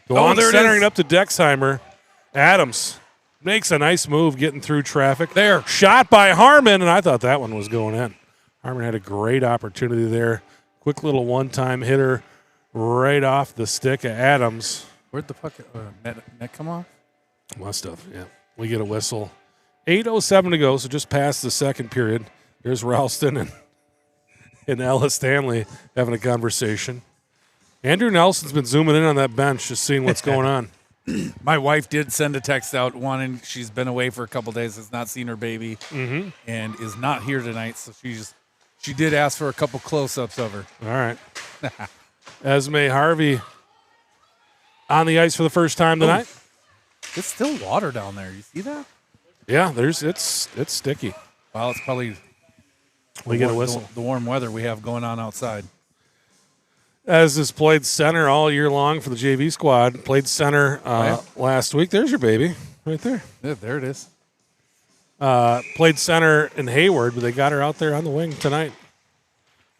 DeLong centering it up to Dexheimer. Adams makes a nice move getting through traffic. There, shot by Harmon, and I thought that one was going in. Harmon had a great opportunity there. Quick little one-time hitter right off the stick of Adams. Where'd the puck net come off? Must have, yeah. We get a whistle. 8:07 to go, so just past the second period. There's Ralston and Ellis Stanley having a conversation. Andrew Nelson's been zooming in on that bench, just seeing what's going on. My wife did send a text out wanting, she's been away for a couple days, has not seen her baby, and is not here tonight, so she did ask for a couple close-ups of her. All right. Esme Harvey on the ice for the first time tonight. It's still water down there. You see that? Yeah, it's sticky. Well, it's probably we get a whistle. The warm weather we have going on outside. As has played center all year long for the JV squad. Played center last week. There's your baby right there. Yeah, there it is. Played center in Hayward, but they got her out there on the wing tonight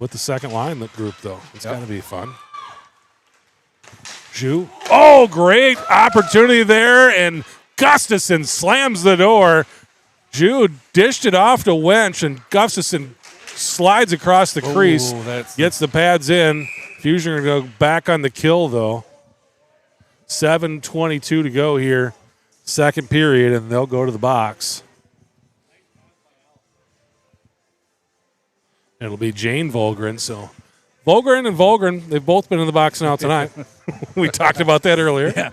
with the second line group, though. It's got to be fun. Zhu. Oh, great opportunity there, and Gustafson slams the door. Zhu dished it off to Wench, and Gustafson slides across the crease, gets the pads in. Fusion are going to go back on the kill, though. 7:22 to go here, second period, and they'll go to the box. It'll be Jane Volgren. So Volgren and Volgren, they've both been in the box now tonight. We talked about that earlier. Yeah.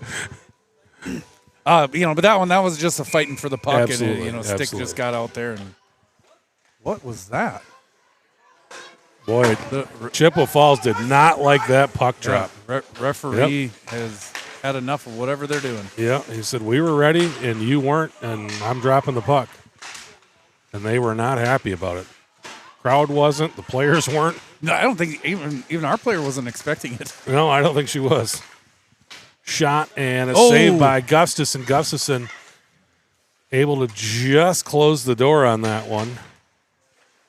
But that was just a fighting for the puck. Absolutely. And, Stick just got out there. And what was that? Boy, Chippewa Falls did not like that puck drop. Referee has had enough of whatever they're doing. Yeah, he said, we were ready and you weren't, and I'm dropping the puck. And they were not happy about it. Crowd wasn't. The players weren't. No, I don't think even our player wasn't expecting it. No, I don't think she was. Shot and a save by Gustafson. Gustafson able to just close the door on that one.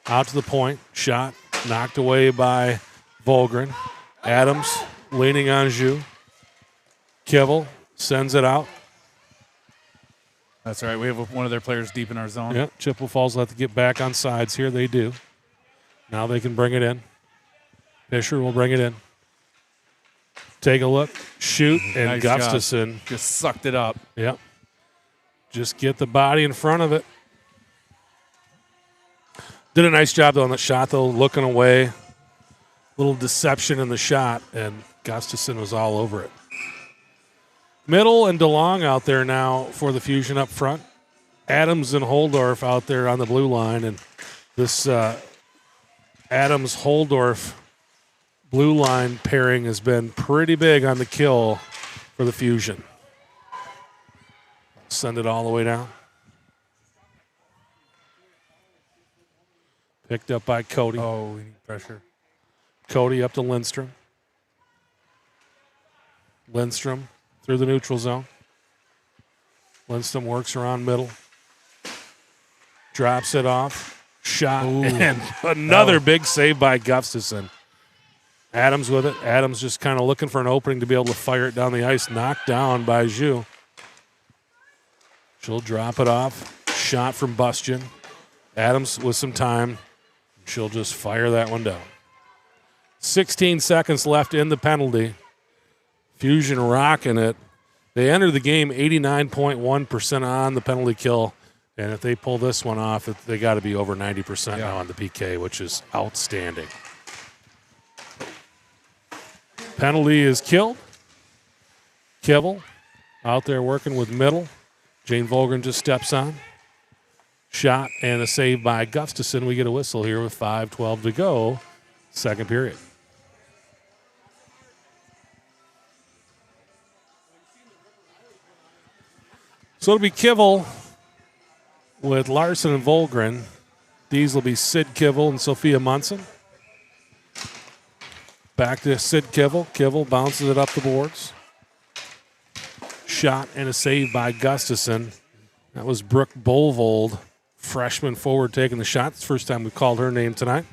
Out to the point. Shot. Knocked away by Volgren. Adams leaning on Zhu. Kivel sends it out. That's right. We have one of their players deep in our zone. Yeah, Chippewa Falls will have to get back on sides here. They do. Now they can bring it in. Fisher will bring it in. Take a look. Shoot. And nice Gustafson job. Just sucked it up. Yep. Just get the body in front of it. Did a nice job on the shot, though, looking away. Little deception in the shot, and Gustafson was all over it. Middle and DeLong out there now for the Fusion up front. Adams and Holdorf out there on the blue line, and this Adams-Holdorf blue line pairing has been pretty big on the kill for the Fusion. Send it all the way down. Picked up by Cody. Oh, we need pressure. Cody up to Lindstrom. Lindstrom through the neutral zone. Lindstrom works around middle. Drops it off. Shot. Ooh. And another big save by Gustafson. Adams with it. Adams just kind of looking for an opening to be able to fire it down the ice. Knocked down by Zhu. She'll drop it off. Shot from Bustian. Adams with some time. She'll just fire that one down. 16 seconds left in the penalty. Fusion rocking it. They enter the game 89.1% on the penalty kill. And if they pull this one off, they got to be over 90% now on the PK, which is outstanding. Penalty is killed. Kivel out there working with middle. Jane Volgren just steps on. Shot and a save by Gustafson. We get a whistle here with 5:12 to go. Second period. So it'll be Kivel with Larson and Volgren. These will be Sid Kivel and Sophia Munson. Back to Sid Kivel. Kivel bounces it up the boards. Shot and a save by Gustafson. That was Brooke Bolvold, freshman forward, taking the shot. It's the first time we've called her name tonight.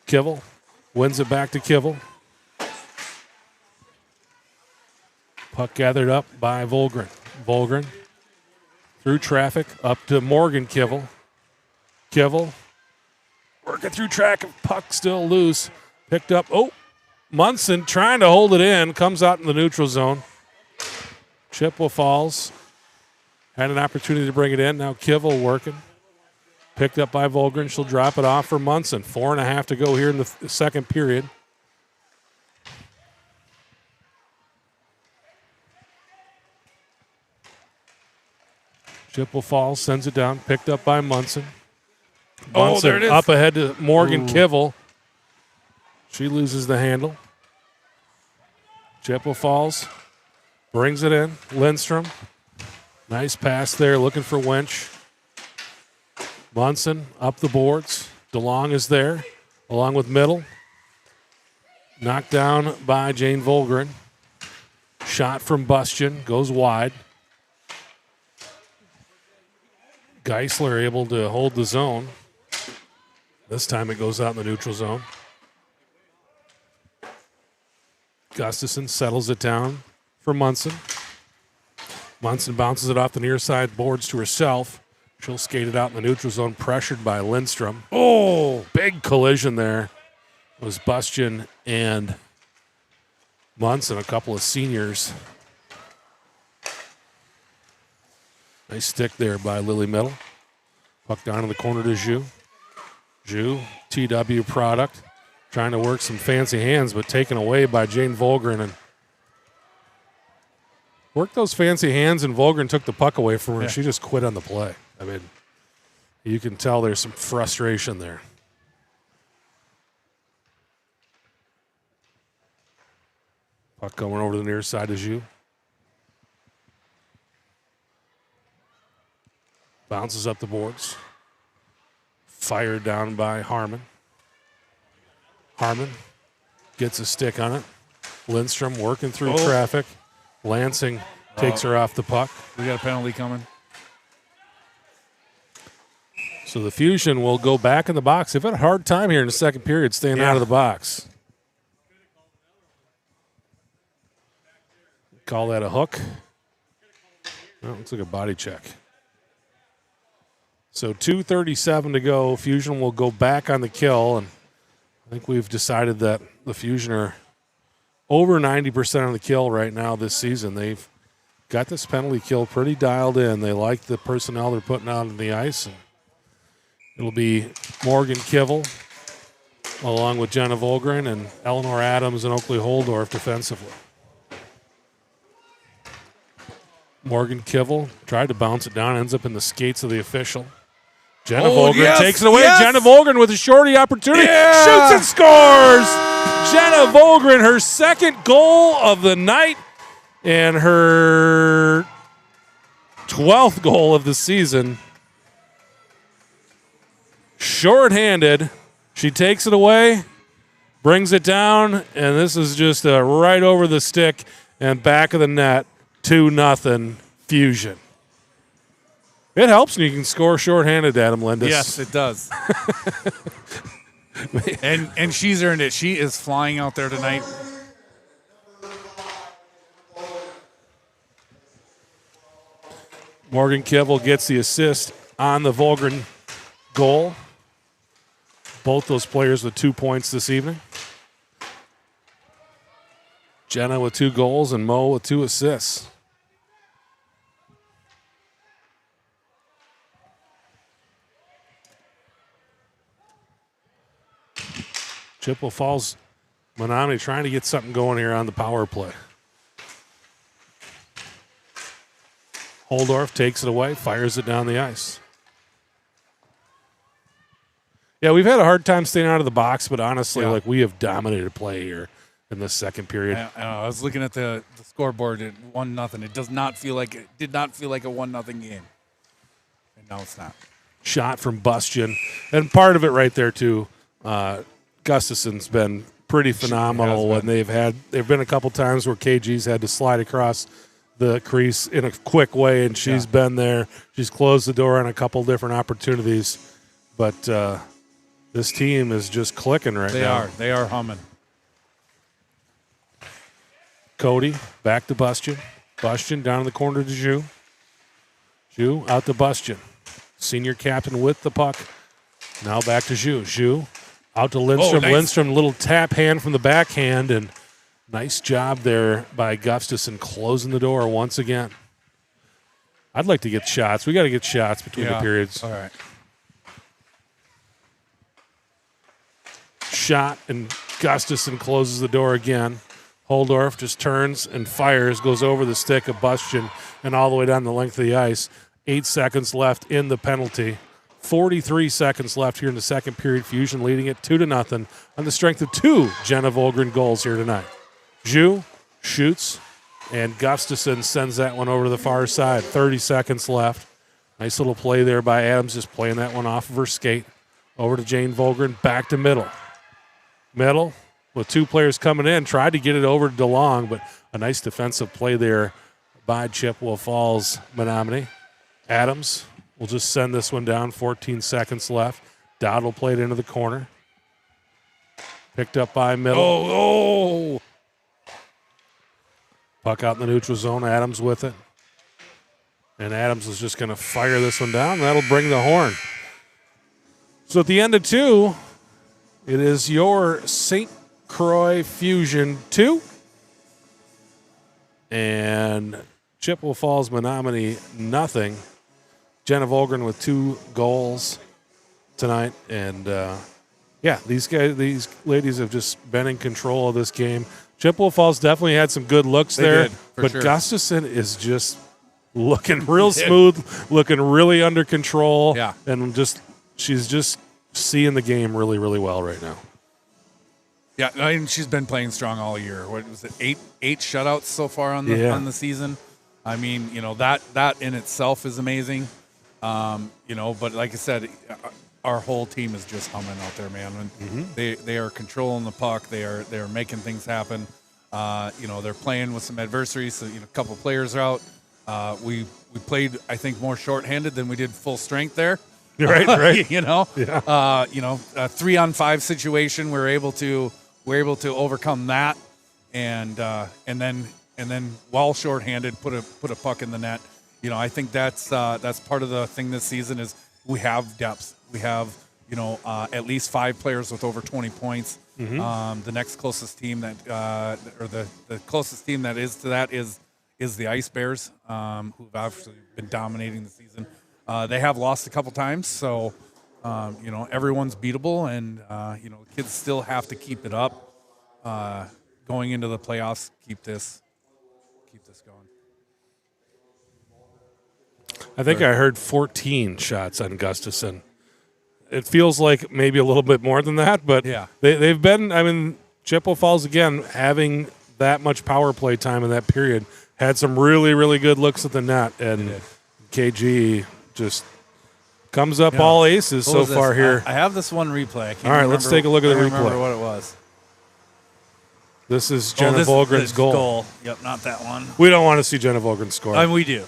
Kivel wins it back to Kivel. Puck gathered up by Volgren. Volgren through traffic up to Morgan Kivel. Kivel working through traffic. Puck still loose. Picked up. Oh, Munson trying to hold it in. Comes out in the neutral zone. Chippewa Falls had an opportunity to bring it in. Now Kivel working. Picked up by Volgren. She'll drop it off for Munson. 4.5 to go here in the second period. Chippewa Falls sends it down, picked up by Munson. Oh, there it is. Up ahead to Morgan Kivel. She loses the handle. Chippewa Falls brings it in. Lindstrom. Nice pass there, looking for Wench. Munson up the boards. DeLong is there, along with Middle. Knocked down by Jane Volgren. Shot from Bustian, goes wide. Geisler able to hold the zone. This time it goes out in the neutral zone. Gustafson settles it down for Munson. Munson bounces it off the near side boards to herself. She'll skate it out in the neutral zone, pressured by Lindstrom. Oh, big collision there. It was Bustian and Munson, a couple of seniors. Nice stick there by Lily Middle. Puck down in the corner to Zhu. Zhu, TW product, trying to work some fancy hands, but taken away by Jane Volgren. And worked those fancy hands, and Volgren took the puck away from her, and she just quit on the play. I mean, you can tell there's some frustration there. Puck going over to the near side of Zhu. Bounces up the boards. Fired down by Harmon. Harmon gets a stick on it. Lindstrom working through traffic. Lansing takes her off the puck. We got a penalty coming. So the Fusion will go back in the box. They've had a hard time here in the second period staying out of the box. Call that a hook. Oh, looks like a body check. So 2:37 to go. Fusion will go back on the kill, and I think we've decided that the Fusion are over 90% on the kill right now this season. They've got this penalty kill pretty dialed in. They like the personnel they're putting out on the ice. And it'll be Morgan Kivel along with Jenna Volgren and Eleanor Adams and Oakley Holdorf defensively. Morgan Kivel tried to bounce it down, ends up in the skates of the official. Jenna Oh, Volgren yes, takes it away. yes. Jenna Volgren with a shorty opportunity. Yeah. Shoots and scores. Jenna Volgren, her second goal of the night and her 12th goal of the season. Short-handed. She takes it away, brings it down, and this is just right over the stick and back of the net. 2-0 Fusion. It helps when you can score short-handed, Adam Lindis. Yes, it does. and she's earned it. She is flying out there tonight. Morgan Kivel gets the assist on the Volgren goal. Both those players with 2 points this evening. Jenna with 2 goals and Mo with 2 assists. Chippewa Falls Menominee trying to get something going here on the power play. Holdorf takes it away, fires it down the ice. Yeah, we've had a hard time staying out of the box, but honestly, we have dominated play here in this second period. I was looking at the scoreboard at 1-0. It did not feel like a 1-0 game, and now it's not. Shot from Bustian, and part of it right there too. Gustafson's been pretty phenomenal when there've been a couple times where KG's had to slide across the crease in a quick way, and she's been there. She's closed the door on a couple different opportunities, but this team is just clicking right now. They are humming. Cody back to Bustian. Bustian down in the corner to Zhu. Zhu out to Bustian. Senior captain with the puck. Now back to Zhu. Zhu out to Lindstrom. Nice. Lindstrom, little tap hand from the backhand, and nice job there by Gustafson closing the door once again. I'd like to get shots. We got to get shots between the periods. All right. Shot, and Gustafson closes the door again. Holdorf just turns and fires, goes over the stick of Bustian and all the way down the length of the ice. 8 seconds left in the penalty. 43 seconds left here in the second period. Fusion leading it 2-0 on the strength of 2 Jenna Volgren goals here tonight. Zhu shoots, and Gustafson sends that one over to the far side. 30 seconds left. Nice little play there by Adams, just playing that one off of her skate. Over to Jane Volgren, back to middle. Middle with 2 players coming in. Tried to get it over to DeLong, but a nice defensive play there by Chippewa Falls Menominee. Adams will just send this one down. 14 seconds left. Dowd will play it into the corner. Picked up by middle. Oh! Puck out in the neutral zone. Adams with it. And Adams is just going to fire this one down. That'll bring the horn. So at the end of 2, it is your St. Croix Fusion 2 and Chippewa Falls Menominee nothing. Jenna Volgren with 2 goals tonight, and these ladies have just been in control of this game. Chippewa Falls definitely had some good looks there, but sure. Gustafson is just looking real smooth, looking really under control, and she's just seeing the game really, really well right now. Yeah, and she's been playing strong all year. What was it? Eight shutouts so far on the season. I mean, that in itself is amazing. But like I said, our whole team is just humming out there, man. And they are controlling the puck. They're making things happen. They're playing with some adversaries. So a couple players are out. We played, I think, more shorthanded than we did full strength there. Right. A 3-on-5 situation. We're able to overcome that, and then while shorthanded, put a puck in the net. I think that's part of the thing this season is we have depth. We have at least 5 players with over 20 points. The next closest team that the closest team that is to that is the Ice Bears, who've obviously been dominating the season. They have lost a couple times, so everyone's beatable, and kids still have to keep it up going into the playoffs. Keep this going. I think I heard 14 shots on Gustafson. It feels like maybe a little bit more than that, but Yeah. they've been, I mean, Chippewa Falls, again, having that much power play time in that period, had some really, really good looks at the net, and KG just comes up all aces so far here. I have this one replay. I can't All right, let's take a look at the remember replay. what it was. This is Jenna Volgren's goal. Yep, not that one. We don't want to see Jenna Volgren score. We do.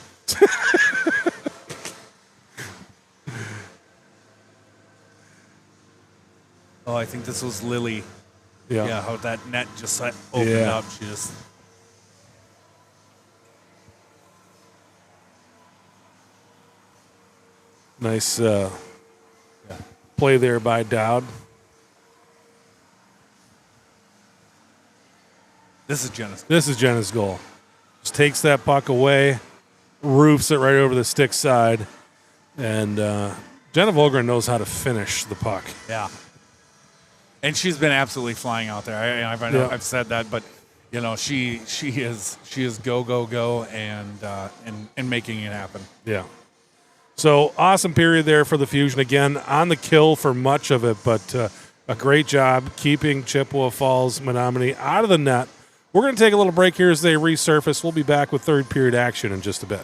Oh, I think this was Lily. Yeah, how that net just opened up. She just. Nice play there by Dowd. This is Jenna's. This is Jenna's goal. Just takes that puck away, roofs it right over the stick side, and Jenna Volgren knows how to finish the puck. Yeah. And she's been absolutely flying out there. I know I've said that, but you know she is go and making it happen. Yeah. So awesome period there for the Fusion. Again, on the kill for much of it, but a great job keeping Chippewa Falls Menominee out of the net. We're going to take a little break here as they resurface. We'll be back with third period action in just a bit.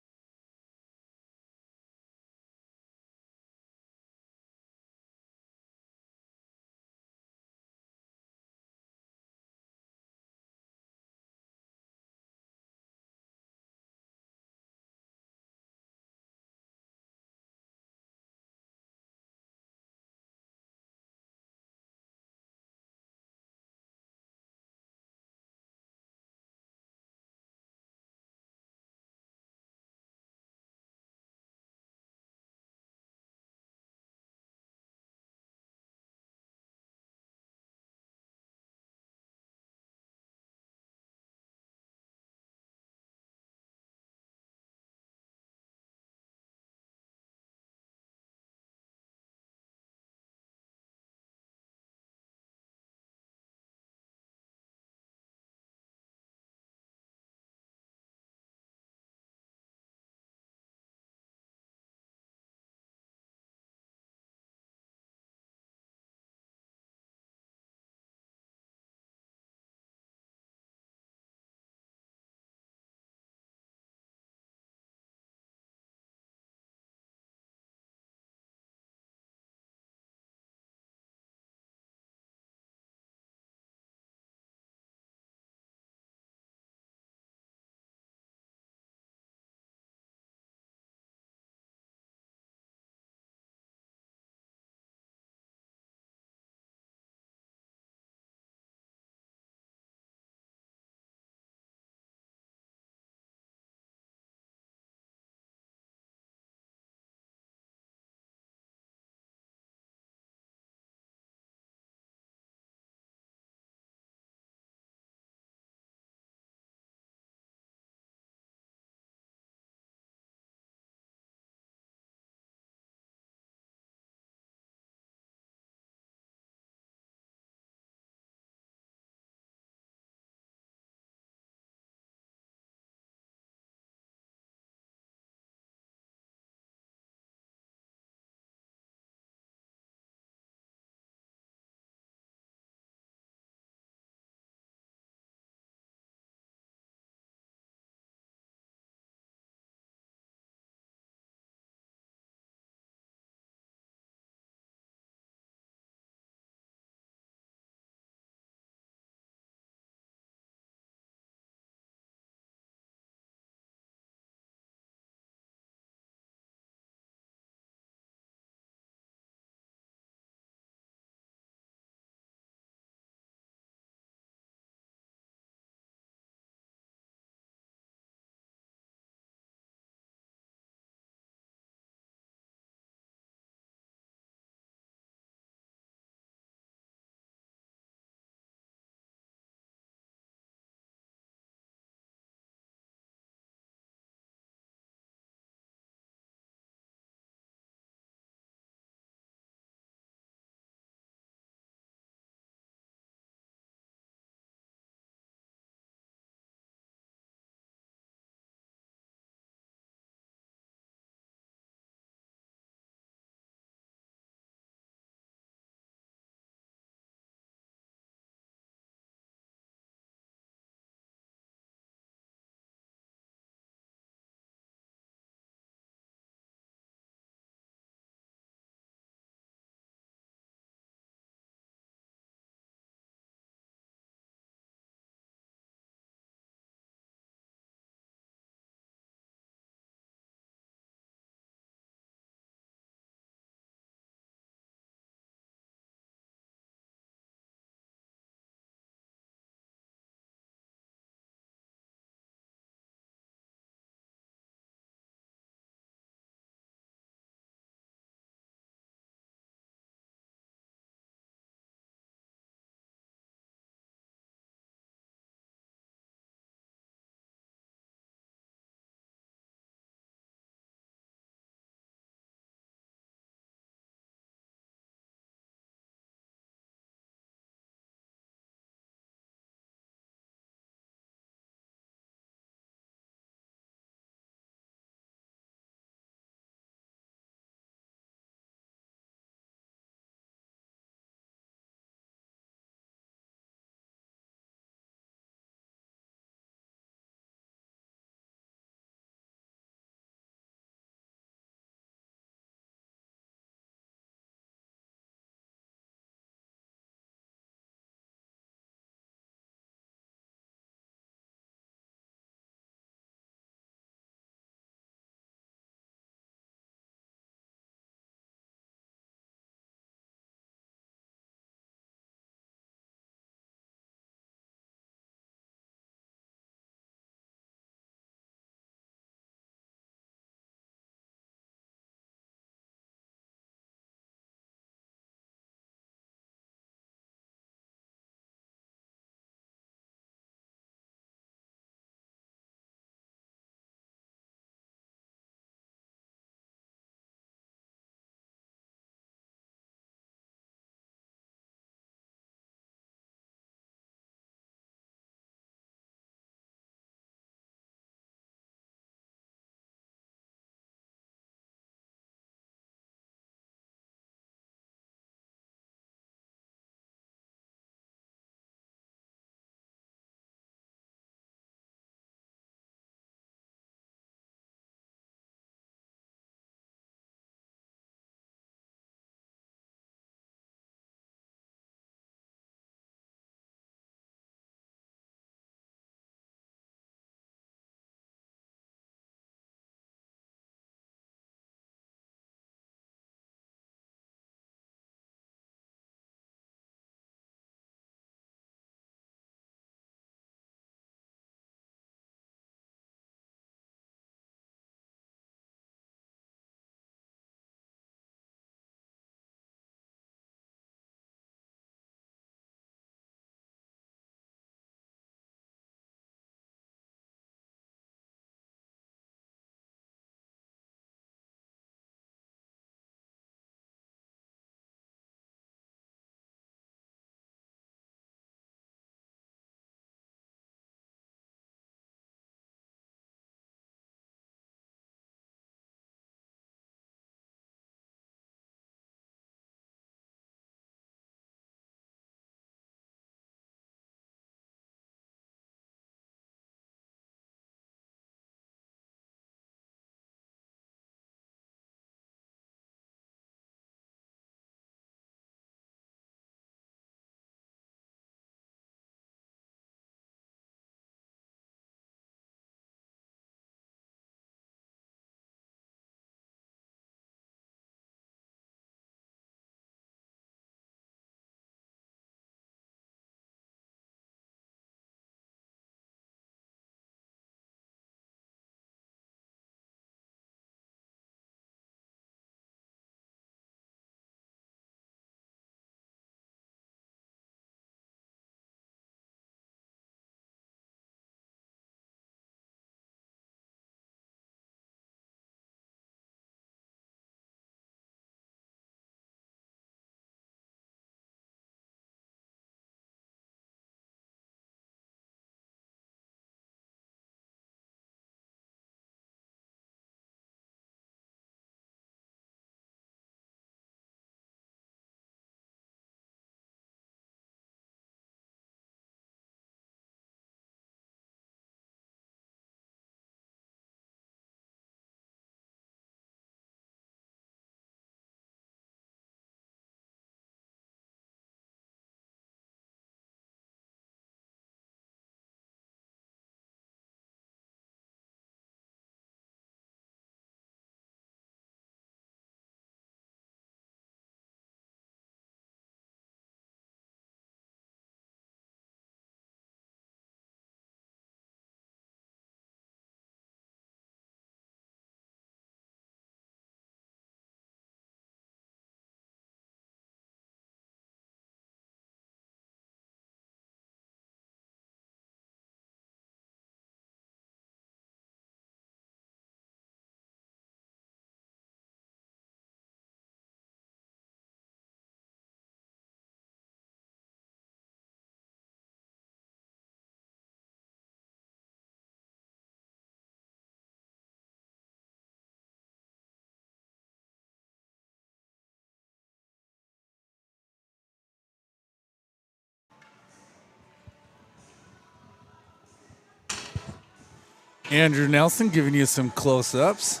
Andrew Nelson giving you some close-ups.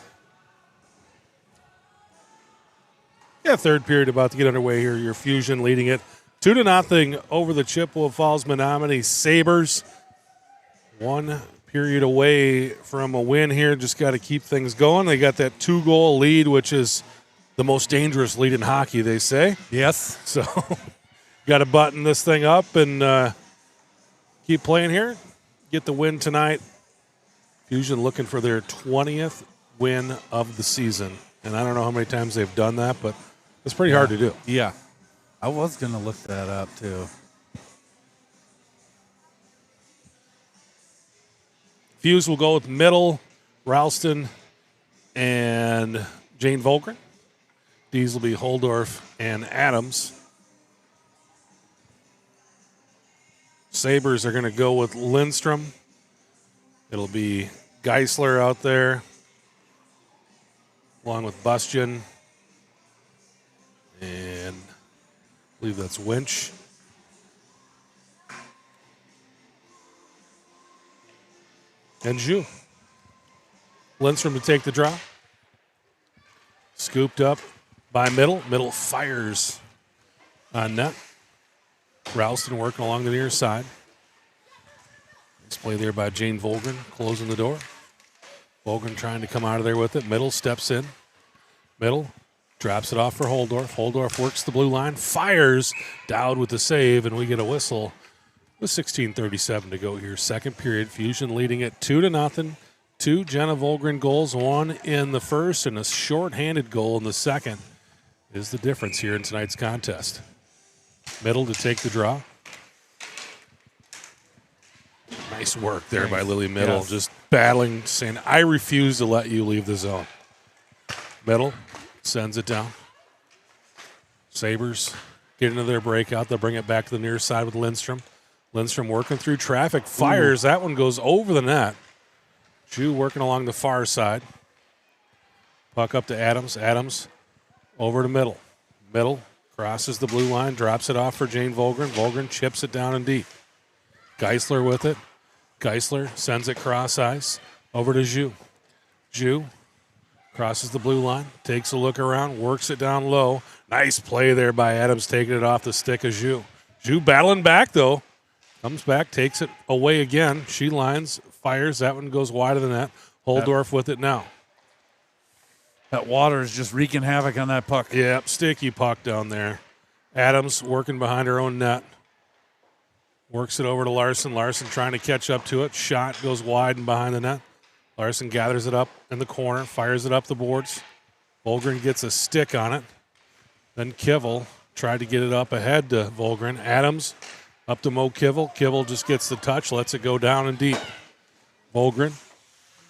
Yeah, third period about to get underway here. Your Fusion leading it 2-0 over the Chippewa Falls Menominee Sabres. 1 period away from a win here. Just got to keep things going. They got that 2-goal lead, which is the most dangerous lead in hockey, they say. Yes. So got to button this thing up and keep playing here. Get the win tonight. Fusion looking for their 20th win of the season. And I don't know how many times they've done that, but it's pretty hard to do. Yeah. I was going to look that up, too. Fuse will go with Middle, Ralston, and Jane Volgren. These will be Holdorf and Adams. Sabres are going to go with Lindstrom. It'll be Geisler out there, along with Bustian. And I believe that's Winch. And Zhu. Lindstrom to take the draw. Scooped up by Middle. Middle fires on net. Ralston working along the near side. Nice play there by Jane Volgren, closing the door. Volgren trying to come out of there with it. Middle steps in. Middle drops it off for Holdorf. Holdorf works the blue line, fires. Dowd with the save, and we get a whistle with 16:37 to go here. Second period, Fusion leading it 2-0. 2 Jenna Volgren goals, 1 in the first, and a shorthanded goal in the second is the difference here in tonight's contest. Middle to take the draw. Nice work there by Lily Middle, Yes. just battling, saying, I refuse to let you leave the zone. Middle sends it down. Sabres get into their breakout. They'll bring it back to the near side with Lindstrom. Lindstrom working through traffic, fires. That one goes over the net. Zhu working along the far side. Puck up to Adams. Adams over to Middle. Middle crosses the blue line, drops it off for Jane Volgren. Volgren chips it down and deep. Geisler with it. Geisler sends it cross ice over to Zhu. Zhu crosses the blue line, takes a look around, works it down low. Nice play there by Adams, taking it off the stick of Zhu. Zhu battling back, though. Comes back, takes it away again. She lines, fires. That one goes wide of the net. Holdorf with it now. That water is just wreaking havoc on that puck. Yep, sticky puck down there. Adams working behind her own net. Works it over to Larson. Larson trying to catch up to it. Shot goes wide and behind the net. Larson gathers it up in the corner, fires it up the boards. Volgren gets a stick on it. Then Kivel tried to get it up ahead to Volgren. Adams up to Mo Kivel. Kivel just gets the touch, lets it go down and deep. Volgren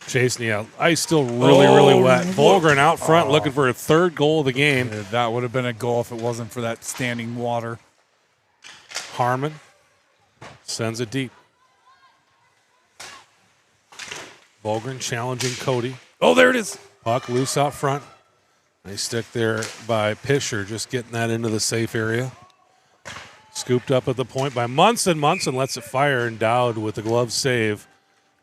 chasing the ice still really wet. Volgren out front looking for a third goal of the game. Yeah, that would have been a goal if it wasn't for that standing water. Harmon sends it deep. Volgren challenging Cody. Oh, there it is. Puck loose out front. Nice stick there by Pischer, just getting that into the safe area. Scooped up at the point by Munson. Munson lets it fire, and Dowd with the glove save.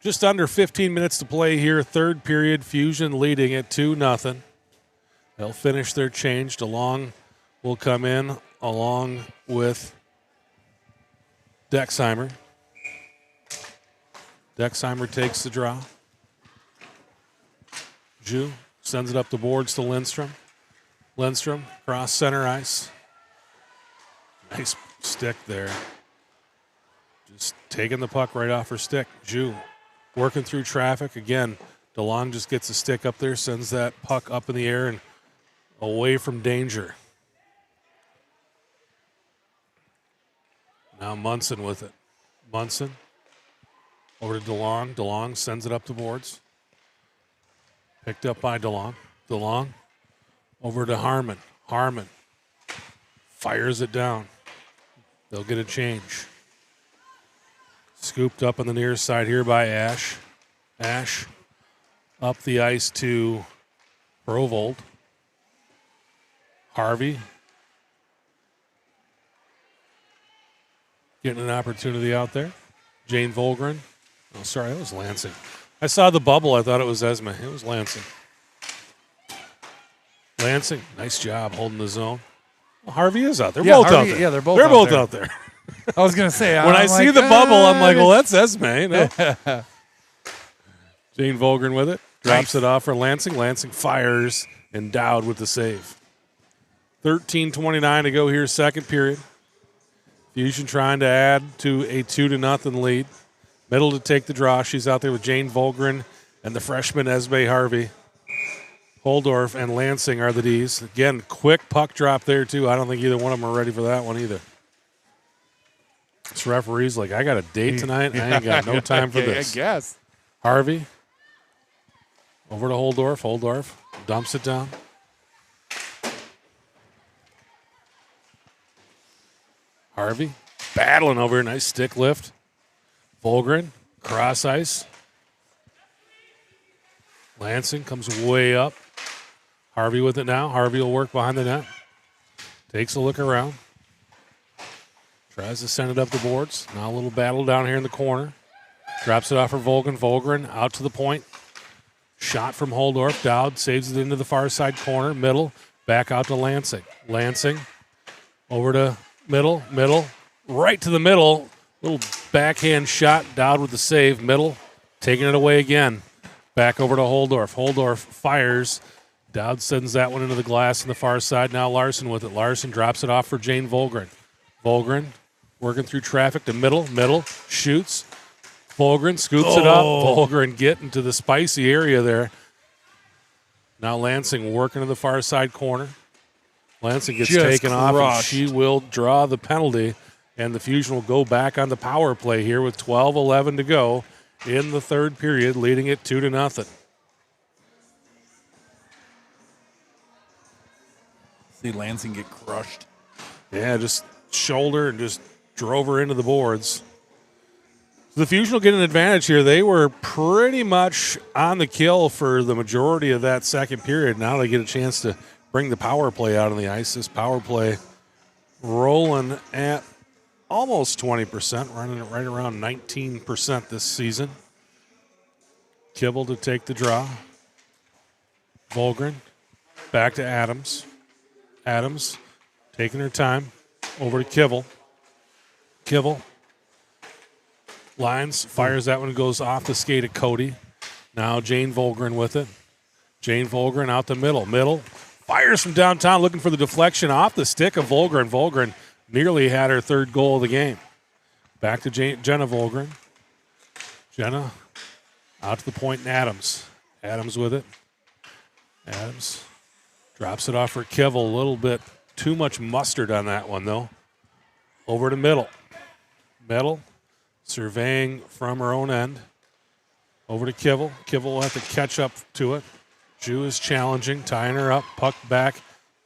Just under 15 minutes to play here. Third period, Fusion leading at 2-0. They'll finish their change. DeLong will come in along with Dexheimer. Dexheimer takes the draw. Zhu sends it up the boards to Lindstrom. Lindstrom, cross center ice. Nice stick there. Just taking the puck right off her stick. Zhu working through traffic. Again, DeLong just gets a stick up there, sends that puck up in the air and away from danger. Now Munson with it. Munson over to DeLong. DeLong sends it up the boards. Picked up by DeLong. DeLong over to Harmon. Harmon fires it down. They'll get a change. Scooped up on the near side here by Ash. Ash up the ice to Provold. Harvey getting an opportunity out there. Jane Volgren. Oh, sorry, that was Lansing. I saw the bubble. I thought it was Esme. It was Lansing. Lansing, nice job holding the zone. Well, Harvey is out there. They're both Harvey, out there. Yeah, they're both out there. I was going to say. When I see the bubble, I'm like, well, that's Esme. No. Jane Volgren with it. Drops it off for Lansing. Lansing fires, and Dowd with the save. 13:29 to go here, second period. Fusion trying to add to a 2-0 lead. Middle to take the draw. She's out there with Jane Volgren and the freshman Esme Harvey. Holdorf and Lansing are the Ds. Again, quick puck drop there, too. I don't think either one of them are ready for that one either. This referee's like, I got a date tonight. I ain't got no time for this. I guess. Harvey. Over to Holdorf. Holdorf dumps it down. Harvey battling over. Nice stick lift. Volgren, cross ice. Lansing comes way up. Harvey with it now. Harvey will work behind the net. Takes a look around. Tries to send it up the boards. Now a little battle down here in the corner. Drops it off for Volgren. Volgren out to the point. Shot from Holdorf. Dowd saves it into the far side corner. Middle. Back out to Lansing. Lansing over to middle. Middle. Right to the middle. Little backhand shot. Dowd with the save. Middle. Taking it away again. Back over to Holdorf. Holdorf fires. Dowd sends that one into the glass on the far side. Now Larson with it. Larson drops it off for Jane Volgren. Volgren working through traffic to middle. Middle. Shoots. Volgren scoops it up. Volgren getting to the spicy area there. Now Lansing working to the far side corner. Lansing gets taken off, and she will draw the penalty, and the Fusion will go back on the power play here with 12:11 to go in the third period, leading it 2-0. See Lansing get crushed. Yeah, just shoulder and just drove her into the boards. The Fusion will get an advantage here. They were pretty much on the kill for the majority of that second period. Now they get a chance to bring the power play out on the ice. This power play rolling at almost 20%, running at right around 19% this season. Kibble to take the draw. Volgren back to Adams. Adams taking her time. Over to Kibble. Kibble. Lines, fires that one, goes off the skate of Cody. Now Jane Volgren with it. Jane Volgren out the middle. Middle, fires from downtown, looking for the deflection off the stick of Volgren. Volgren nearly had her third goal of the game. Back to Jenna Volgren. Jenna out to the point, and Adams. Adams with it. Adams drops it off for Kibble. A little bit too much mustard on that one, though. Over to middle. Middle. Surveying from her own end. Over to Kibble. Kibble will have to catch up to it. Jew is challenging, tying her up. Puck back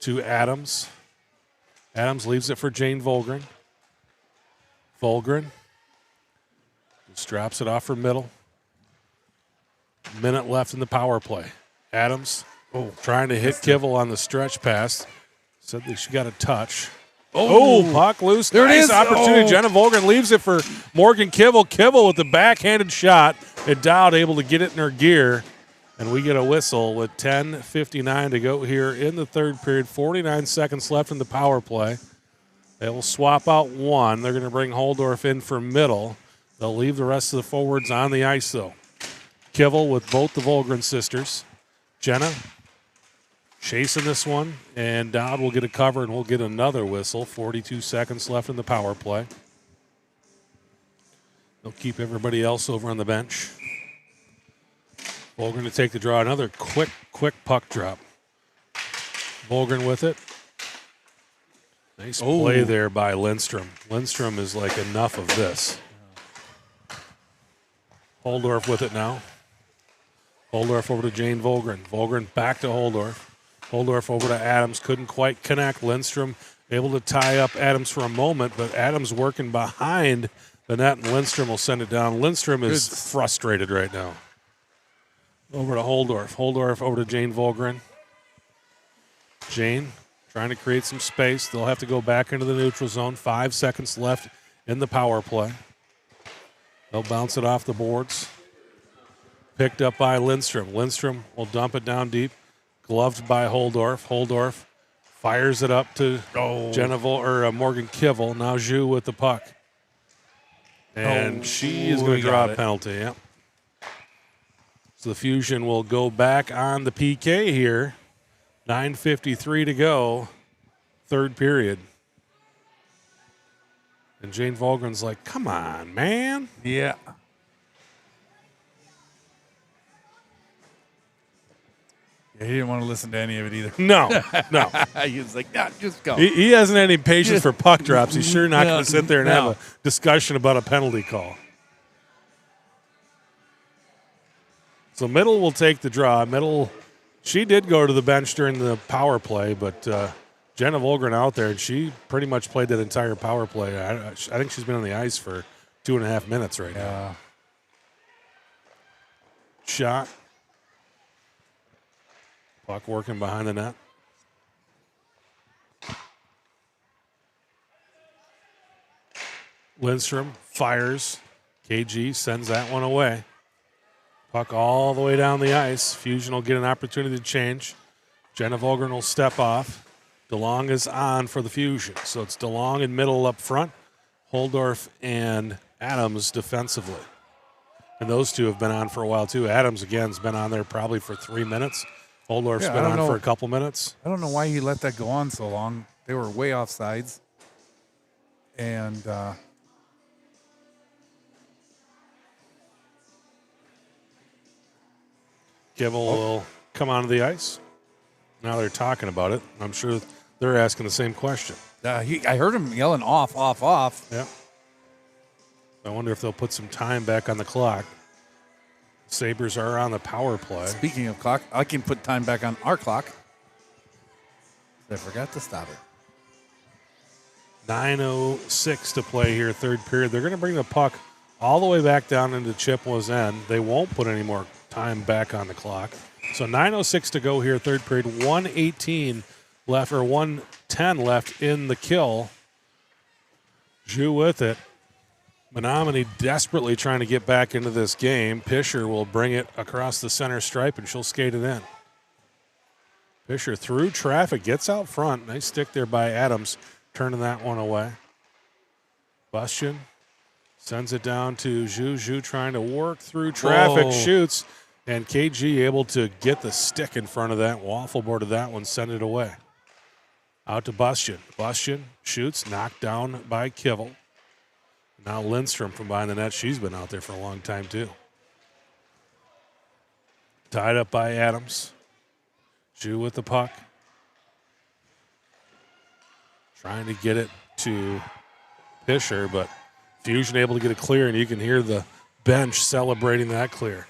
to Adams. Adams leaves it for Jane Volgren. Volgren just drops it off for middle. Minute left in the power play. Adams trying to hit Kibble on the stretch pass. Said that she got a touch. Puck loose. There it is. Opportunity. Jenna Volgren leaves it for Morgan Kibble. Kibble with the backhanded shot. And Dowd able to get it in her gear. And we get a whistle with 10:59 to go here in the third period. 49 seconds left in the power play. They will swap out one. They're going to bring Holdorf in for middle. They'll leave the rest of the forwards on the ice, though. Kibble with both the Volgren sisters. Jenna chasing this one, and Dowd will get a cover, and we'll get another whistle. 42 seconds left in the power play. They'll keep everybody else over on the bench. Volgren to take the draw. Another quick puck drop. Volgren with it. Nice play there by Lindstrom. Lindstrom is like, enough of this. Holdorf with it now. Holdorf over to Jane Volgren. Volgren back to Holdorf. Holdorf over to Adams. Couldn't quite connect. Lindstrom able to tie up Adams for a moment, but Adams working behind the net, and Lindstrom will send it down. Lindstrom is frustrated right now. Over to Holdorf. Holdorf over to Jane Volgren. Jane trying to create some space. They'll have to go back into the neutral zone. 5 seconds left in the power play. They'll bounce it off the boards. Picked up by Lindstrom. Lindstrom will dump it down deep. Gloved by Holdorf. Holdorf fires it up to Morgan Kivel. Now Zhu with the puck. And she is going to draw a penalty. Yep. So the Fusion will go back on the PK here. 9:53 to go. Third period. And Jane Volgren's like, come on, man. Yeah. He didn't want to listen to any of it either. No. He was like, "No, just go." He hasn't any patience for puck drops. He's sure not going to sit there and have a discussion about a penalty call. So Middle will take the draw. Middle, she did go to the bench during the power play, but Jenna Volgren out there, and she pretty much played that entire power play. I think she's been on the ice for 2.5 minutes right now. Shot. Puck working behind the net. Lindstrom fires. KG sends that one away. Puck all the way down the ice. Fusion will get an opportunity to change. Jenna Volgren will step off. DeLong is on for the Fusion. So it's DeLong in middle up front. Holdorf and Adams defensively. And those two have been on for a while too. Adams, again, has been on there probably for 3 minutes. Holdorf's been on for a couple minutes. I don't know why he let that go on so long. They were way off sides. And Kivel will come onto the ice. Now they're talking about it. I'm sure they're asking the same question. I heard him yelling off. Yeah. I wonder if they'll put some time back on the clock. Sabres are on the power play. Speaking of clock, I can put time back on our clock. I forgot to stop it. 9:06 to play here, third period. They're going to bring the puck all the way back down into Chippewa's end. They won't put any more time back on the clock. So 9:06 to go here, third period. 1:18 left, or 1:10 left in the kill. Zhu with it. Menominee desperately trying to get back into this game. Pisher will bring it across the center stripe, and she'll skate it in. Pisher through traffic, gets out front. Nice stick there by Adams, turning that one away. Bastian sends it down to Zhu. Zhu trying to work through traffic, shoots, and KG able to get the stick in front of that. Waffle boarded that one, send it away. Out to Bastian. Bastian shoots, knocked down by Kivel. Now Lindstrom from behind the net. She's been out there for a long time, too. Tied up by Adams. Zhu with the puck. Trying to get it to Pisher, but Fusion able to get it clear, and you can hear the bench celebrating that clear.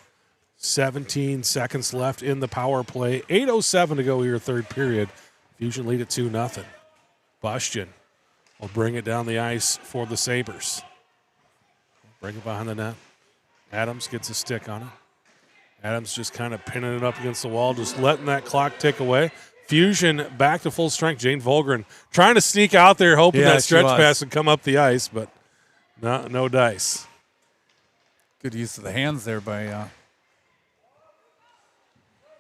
17 seconds left in the power play. 8:07 to go here, third period. Fusion lead at 2-0. Bastian will bring it down the ice for the Sabres. Bring it behind the net. Adams gets a stick on it. Adams just kind of pinning it up against the wall, just letting that clock tick away. Fusion back to full strength. Jane Volgren trying to sneak out there, hoping that stretch pass would come up the ice, but no dice. Good use of the hands there by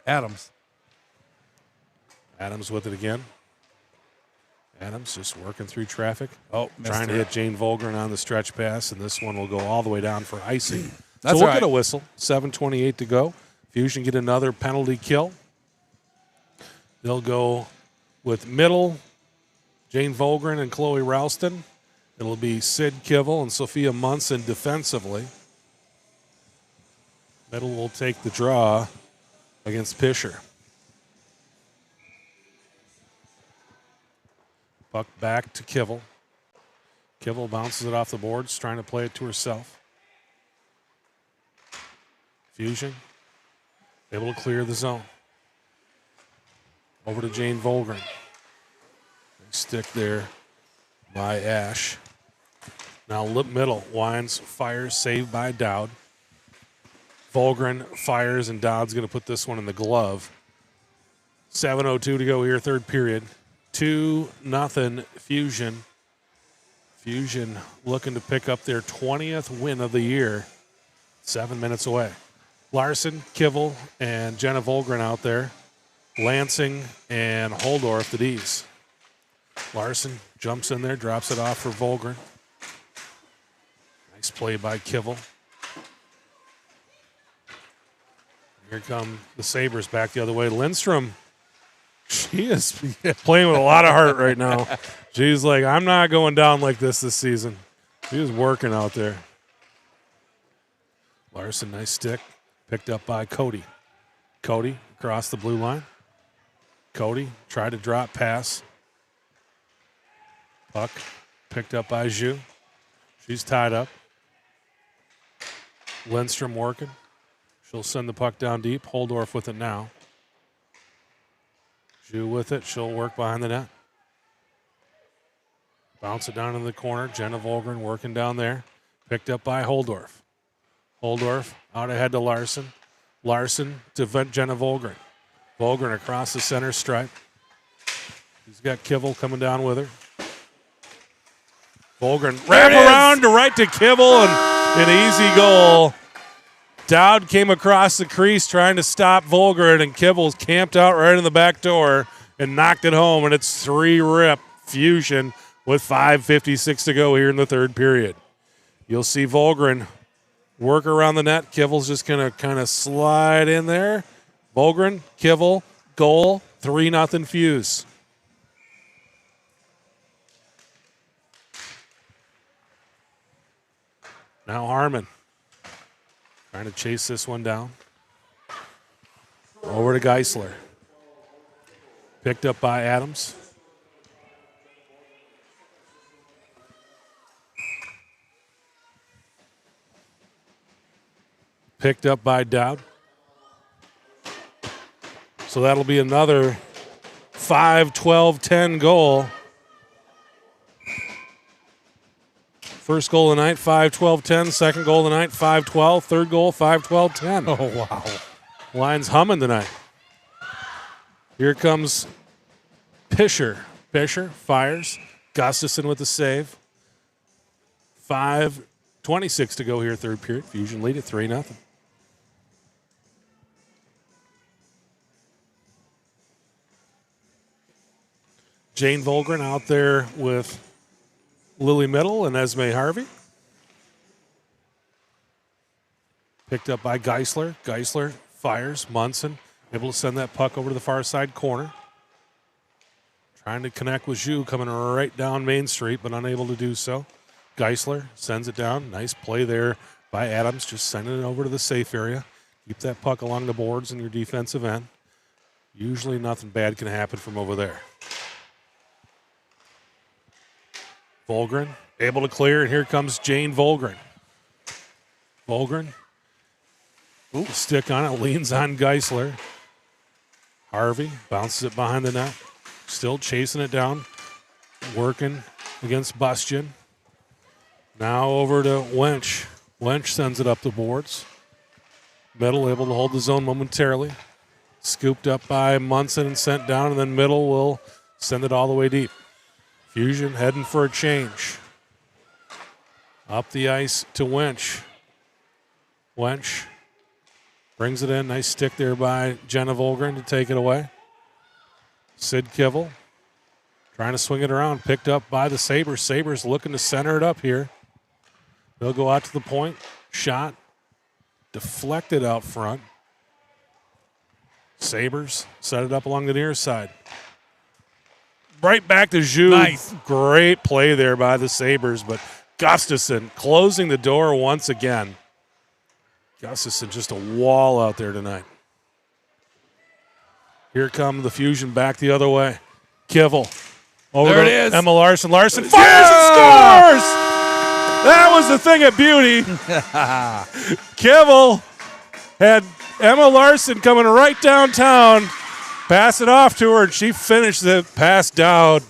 Adams. Adams with it again. Adams just working through traffic. Trying to hit Jane Volgren on the stretch pass, and this one will go all the way down for icing. That's so we'll right. get a whistle. 7:28 to go. Fusion get another penalty kill. They'll go with Middle, Jane Volgren, and Chloe Ralston. It'll be Sid Kivel and Sophia Munson defensively. Middle will take the draw against Pisher. Puck back to Kivel. Kivel bounces it off the boards, trying to play it to herself. Fusion able to clear the zone. Over to Jane Volgren. Big stick there by Ash. Now lip middle. Wines fires, saved by Dowd. Volgren fires, and Dowd's going to put this one in the glove. 7:02 to go here, third period. 2-0 Fusion. Fusion looking to pick up their 20th win of the year. 7 minutes away. Larson, Kivel, and Jenna Volgren out there. Lansing and Holdorf, the Ds. Larson jumps in there, drops it off for Volgren. Nice play by Kivel. Here come the Sabres back the other way. Lindstrom, she is playing with a lot of heart right now. She's like, I'm not going down like this season. She is working out there. Larson, nice stick. Picked up by Cody. Cody across the blue line. Cody tried to drop pass. Puck picked up by Zhu. She's tied up. Lindstrom working. She'll send the puck down deep. Holdorf with it now. Zhu with it. She'll work behind the net. Bounce it down in the corner. Jenna Volgren working down there. Picked up by Holdorf. Holdorf out ahead to Larson. Larson to Jenna Volgren. Volgren across the center stripe. He's got Kivel coming down with her. Volgren wrap around to right to Kivel and an easy goal. Dowd came across the crease trying to stop Volgren, and Kivel's camped out right in the back door and knocked it home, and it's 3-rip Fusion with 5:56 to go here in the third period. You'll see Volgren work around the net. Kivel's just going to kind of slide in there. Volgren, Kivel, goal, 3-0 Fuse. Now Harmon trying to chase this one down. Over to Geisler. Picked up by Adams. Picked up by Dowd. So that'll be another 5-12-10 goal. First goal of the night, 5-12-10. Second goal of the night, 5-12. Third goal, 5-12-10. Oh, wow. Line's humming tonight. Here comes Pisher. Pisher fires. Gustafson with the save. 5:26 to go here, third period. Fusion lead at 3-0. Jane Volgren out there with Lily Middle and Esme Harvey. Picked up by Geisler. Geisler fires. Munson able to send that puck over to the far side corner. Trying to connect with Zhu coming right down Main Street, but unable to do so. Geisler sends it down. Nice play there by Adams, just sending it over to the safe area. Keep that puck along the boards in your defensive end. Usually nothing bad can happen from over there. Volgren able to clear, and here comes Jane Volgren. Volgren, stick on it, leans on Geisler. Harvey bounces it behind the net. Still chasing it down, working against Bustian. Now over to Wench. Wench sends it up the boards. Middle able to hold the zone momentarily. Scooped up by Munson and sent down, and then Middle will send it all the way deep. Fusion heading for a change. Up the ice to Wench. Wench brings it in. Nice stick there by Jenna Volgren to take it away. Sid Kivel trying to swing it around. Picked up by the Sabres. Sabres looking to center it up here. They'll go out to the point. Shot. Deflected out front. Sabres set it up along the near side. Right back to Zhu. Nice. Great play there by the Sabres, but Gustafson closing the door once again. Gustafson just a wall out there tonight. Here come the Fusion back the other way. Kivel. Over there to it is. Emma Larson. Larson fires and scores! That was the thing of beauty. Kivel had Emma Larson coming right downtown. Pass it off to her, and she finished it past Dowd.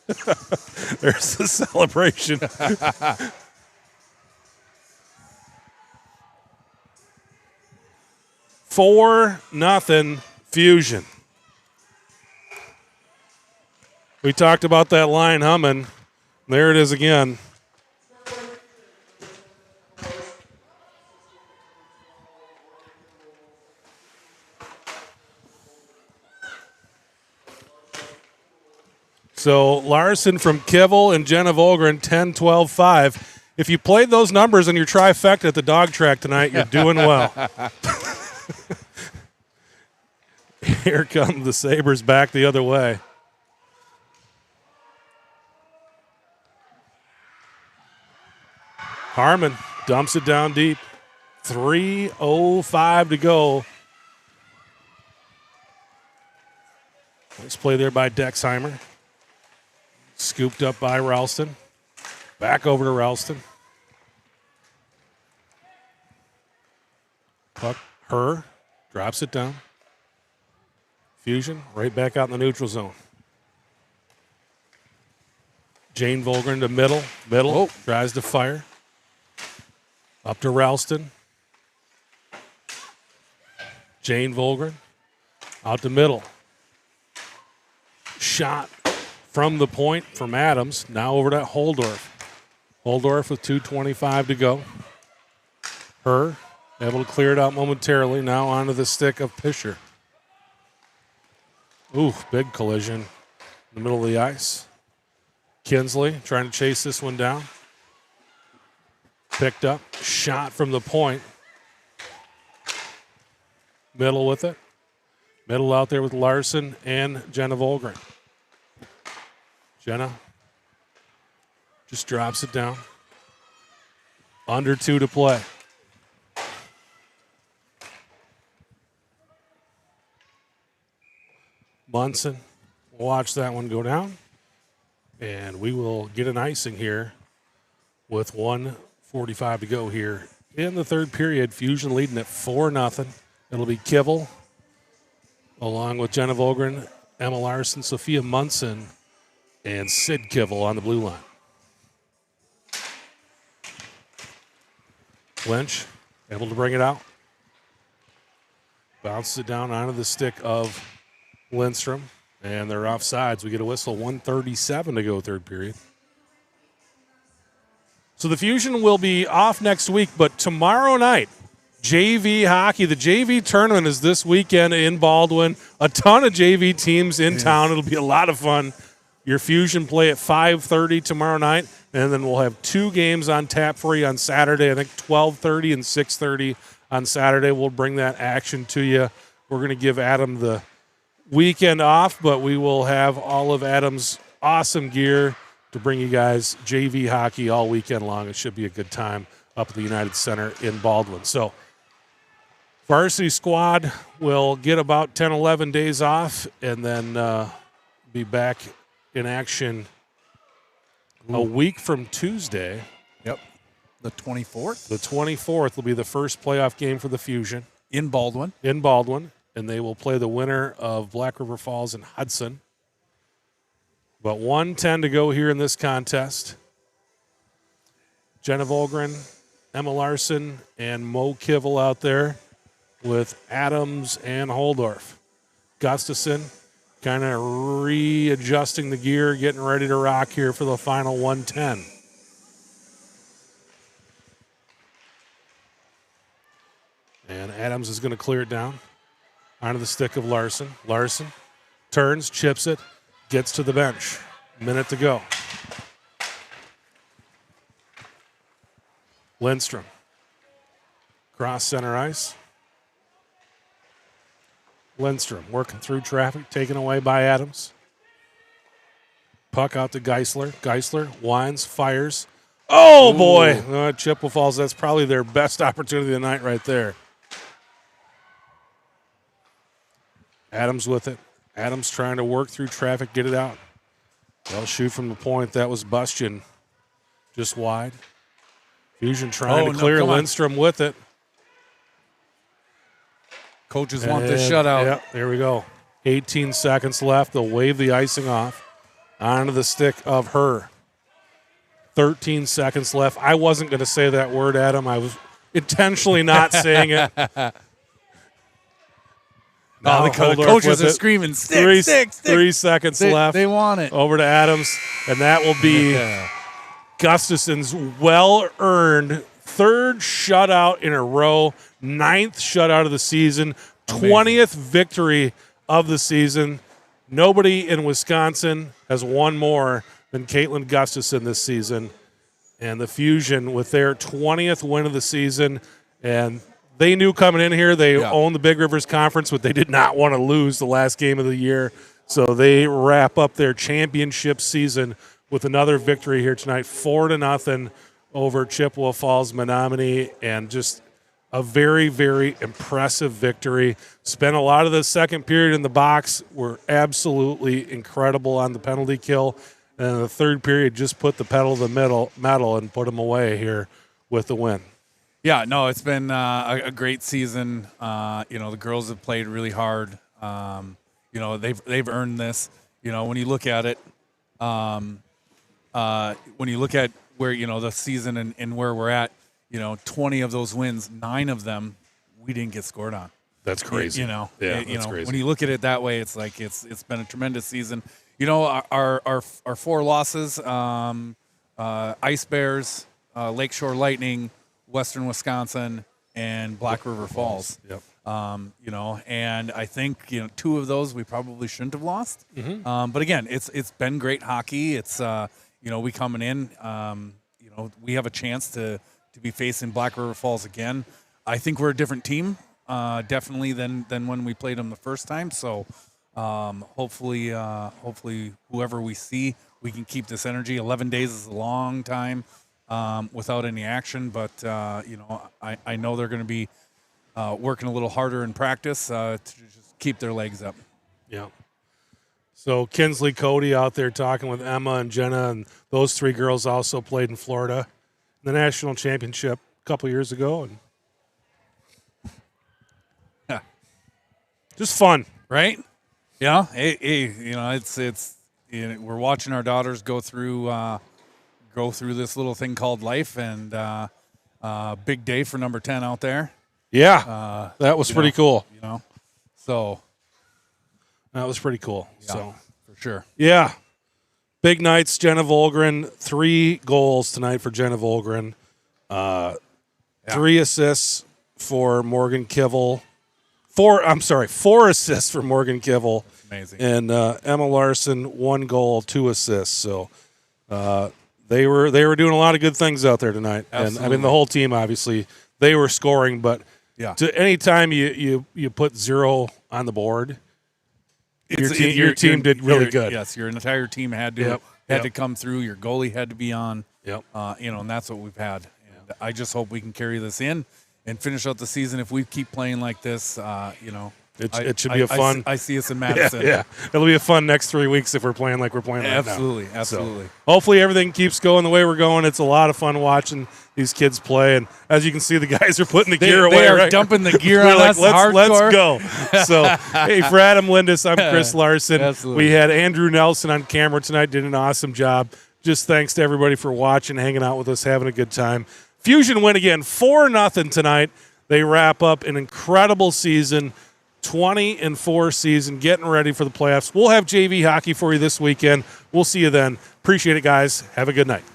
There's the celebration. 4-0 Fusion. We talked about that line humming. There it is again. So Larson from Kivel and Jenna Volgren, 10, 12, 5. If you played those numbers in your trifecta at the dog track tonight, you're doing well. Here come the Sabres back the other way. Harmon dumps it down deep. 3:05 to go. Nice play there by Dexheimer. Scooped up by Ralston. Back over to Ralston. Puck, her, drops it down. Fusion, right back out in the neutral zone. Jane Volgren to middle. Tries to fire. Up to Ralston. Jane Volgren. Out to middle. Shot from the point from Adams. Now over to Holdorf. Holdorf with 2:25 to go. Her able to clear it out momentarily. Now onto the stick of Pischer. Ooh, big collision in the middle of the ice. Kinsley trying to chase this one down. Picked up. Shot from the point. Middle with it. Middle out there with Larson and Jenna Volgren. Jenna just drops it down. Under 2 to play. Munson will watch that one go down. And we will get an icing here with 1:45 to go here in the third period. Fusion leading at 4-0. It'll be Kivel along with Jenna Volgren, Emma Larson, Sophia Munson, and Sid Kivel on the blue line. Lynch able to bring it out. Bounces it down onto the stick of Lindstrom. And they're offsides. We get a whistle. 1:37 to go third period. So the Fusion will be off next week, but tomorrow night, JV hockey. The JV tournament is this weekend in Baldwin. A ton of JV teams in town. It'll be a lot of fun. Your Fusion play at 5:30 tomorrow night, and then we'll have 2 games on tap for you on Saturday. I think 12:30 and 6:30 on Saturday. We'll bring that action to you. We're going to give Adam the weekend off, but we will have all of Adam's awesome gear to bring you guys JV hockey all weekend long. It should be a good time up at the United Center in Baldwin. So varsity squad will get about 10, 11 days off and then be back in action a week from Tuesday. Yep. The 24th? The 24th will be the first playoff game for the Fusion. In Baldwin. And they will play the winner of Black River Falls and Hudson. But 1:10 to go here in this contest. Jenna Volgren, Emma Larson, and Mo Kivel out there with Adams and Holdorf. Gustafson kind of readjusting the gear, getting ready to rock here for the final 1:10. And Adams is going to clear it down. Onto the stick of Larson. Larson turns, chips it, gets to the bench. Minute to go. Lindstrom. Cross center ice. Lindstrom working through traffic, taken away by Adams. Puck out to Geisler. Geisler winds, fires. Oh, boy. Chippewa Falls, that's probably their best opportunity of the night right there. Adams with it. Adams trying to work through traffic, get it out. They'll shoot from the point. That was Bustian just wide. Fusion trying to clear Lindstrom with it. Coaches want this shutout. Yeah, there we go. 18 seconds left. They'll wave the icing off onto the stick of her. 13 seconds left. I wasn't going to say that word, Adam. I was intentionally not saying it. Now the coaches are screaming, stick. 3 seconds left. They want it. Over to Adams, and that will be Gustafson's well-earned third shutout in a row, 9th shutout of the season, 20th victory of the season. Nobody in Wisconsin has won more than Caitlin Gustafson this season. And the Fusion with their 20th win of the season. And they knew coming in here they own the Big Rivers Conference, but they did not want to lose the last game of the year. So they wrap up their championship season with another victory here tonight, 4-0 over Chippewa Falls Menominee, and just a very, very impressive victory. Spent a lot of the second period in the box. Were absolutely incredible on the penalty kill. And the third period just put the pedal to the metal and put them away here with the win. Yeah, no, it's been a great season. The girls have played really hard. They've earned this. When you look at it, when you look at where the season and where we're at, 20 of those wins, 9 of them we didn't get scored on. That's crazy. That's crazy. When you look at it that way, it's like it's been a tremendous season. Our 4 losses: Ice Bears, Lakeshore Lightning, Western Wisconsin, and Black River Falls. Yep. And I think 2 of those we probably shouldn't have lost. Mm-hmm. But again, it's been great hockey. It's we coming in. We have a chance to be facing Black River Falls again. I think we're a different team, definitely than when we played them the first time. So hopefully whoever we see, we can keep this energy. 11 days is a long time without any action, but I know they're going to be working a little harder in practice to just keep their legs up. Yeah. So Kinsley Cody out there talking with Emma and Jenna, and those 3 girls also played in Florida, the national championship a couple years ago, and just fun, right? Yeah. Hey, it's we're watching our daughters go through this little thing called life, and big day for number 10 out there. Yeah, that was pretty cool. So that was pretty cool. Yeah, so for sure. Yeah, big nights. Jenna Volgren, 3 goals tonight for Jenna Volgren. 3 assists for Morgan Kivel. 4 assists for Morgan Kivel. Amazing. And Emma Larson, 1 goal, 2 assists. So they were doing a lot of good things out there tonight. Absolutely. And the whole team, obviously, they were scoring, but to any time you put 0 on the board, your team did really good. Yes, your entire team had to come through. Your goalie had to be on. Yep. And that's what we've had. And I just hope we can carry this in and finish out the season. If we keep playing like this, it should be a fun. I see us in Madison. Yeah, it'll be a fun next 3 weeks if we're playing like we're playing right now. Absolutely. So, hopefully everything keeps going the way we're going. It's a lot of fun watching these kids play, and as you can see, the guys are putting the gear away. They are right? dumping the gear on like, us. Let's go. So, hey, for Adam Lindis, I'm Chris Larson. Absolutely. We had Andrew Nelson on camera tonight. Did an awesome job. Just thanks to everybody for watching, hanging out with us, having a good time. Fusion win again, 4-0 tonight. They wrap up an incredible season. 20-4 season, getting ready for the playoffs. We'll have JV hockey for you this weekend. We'll see you then. Appreciate it, guys. Have a good night.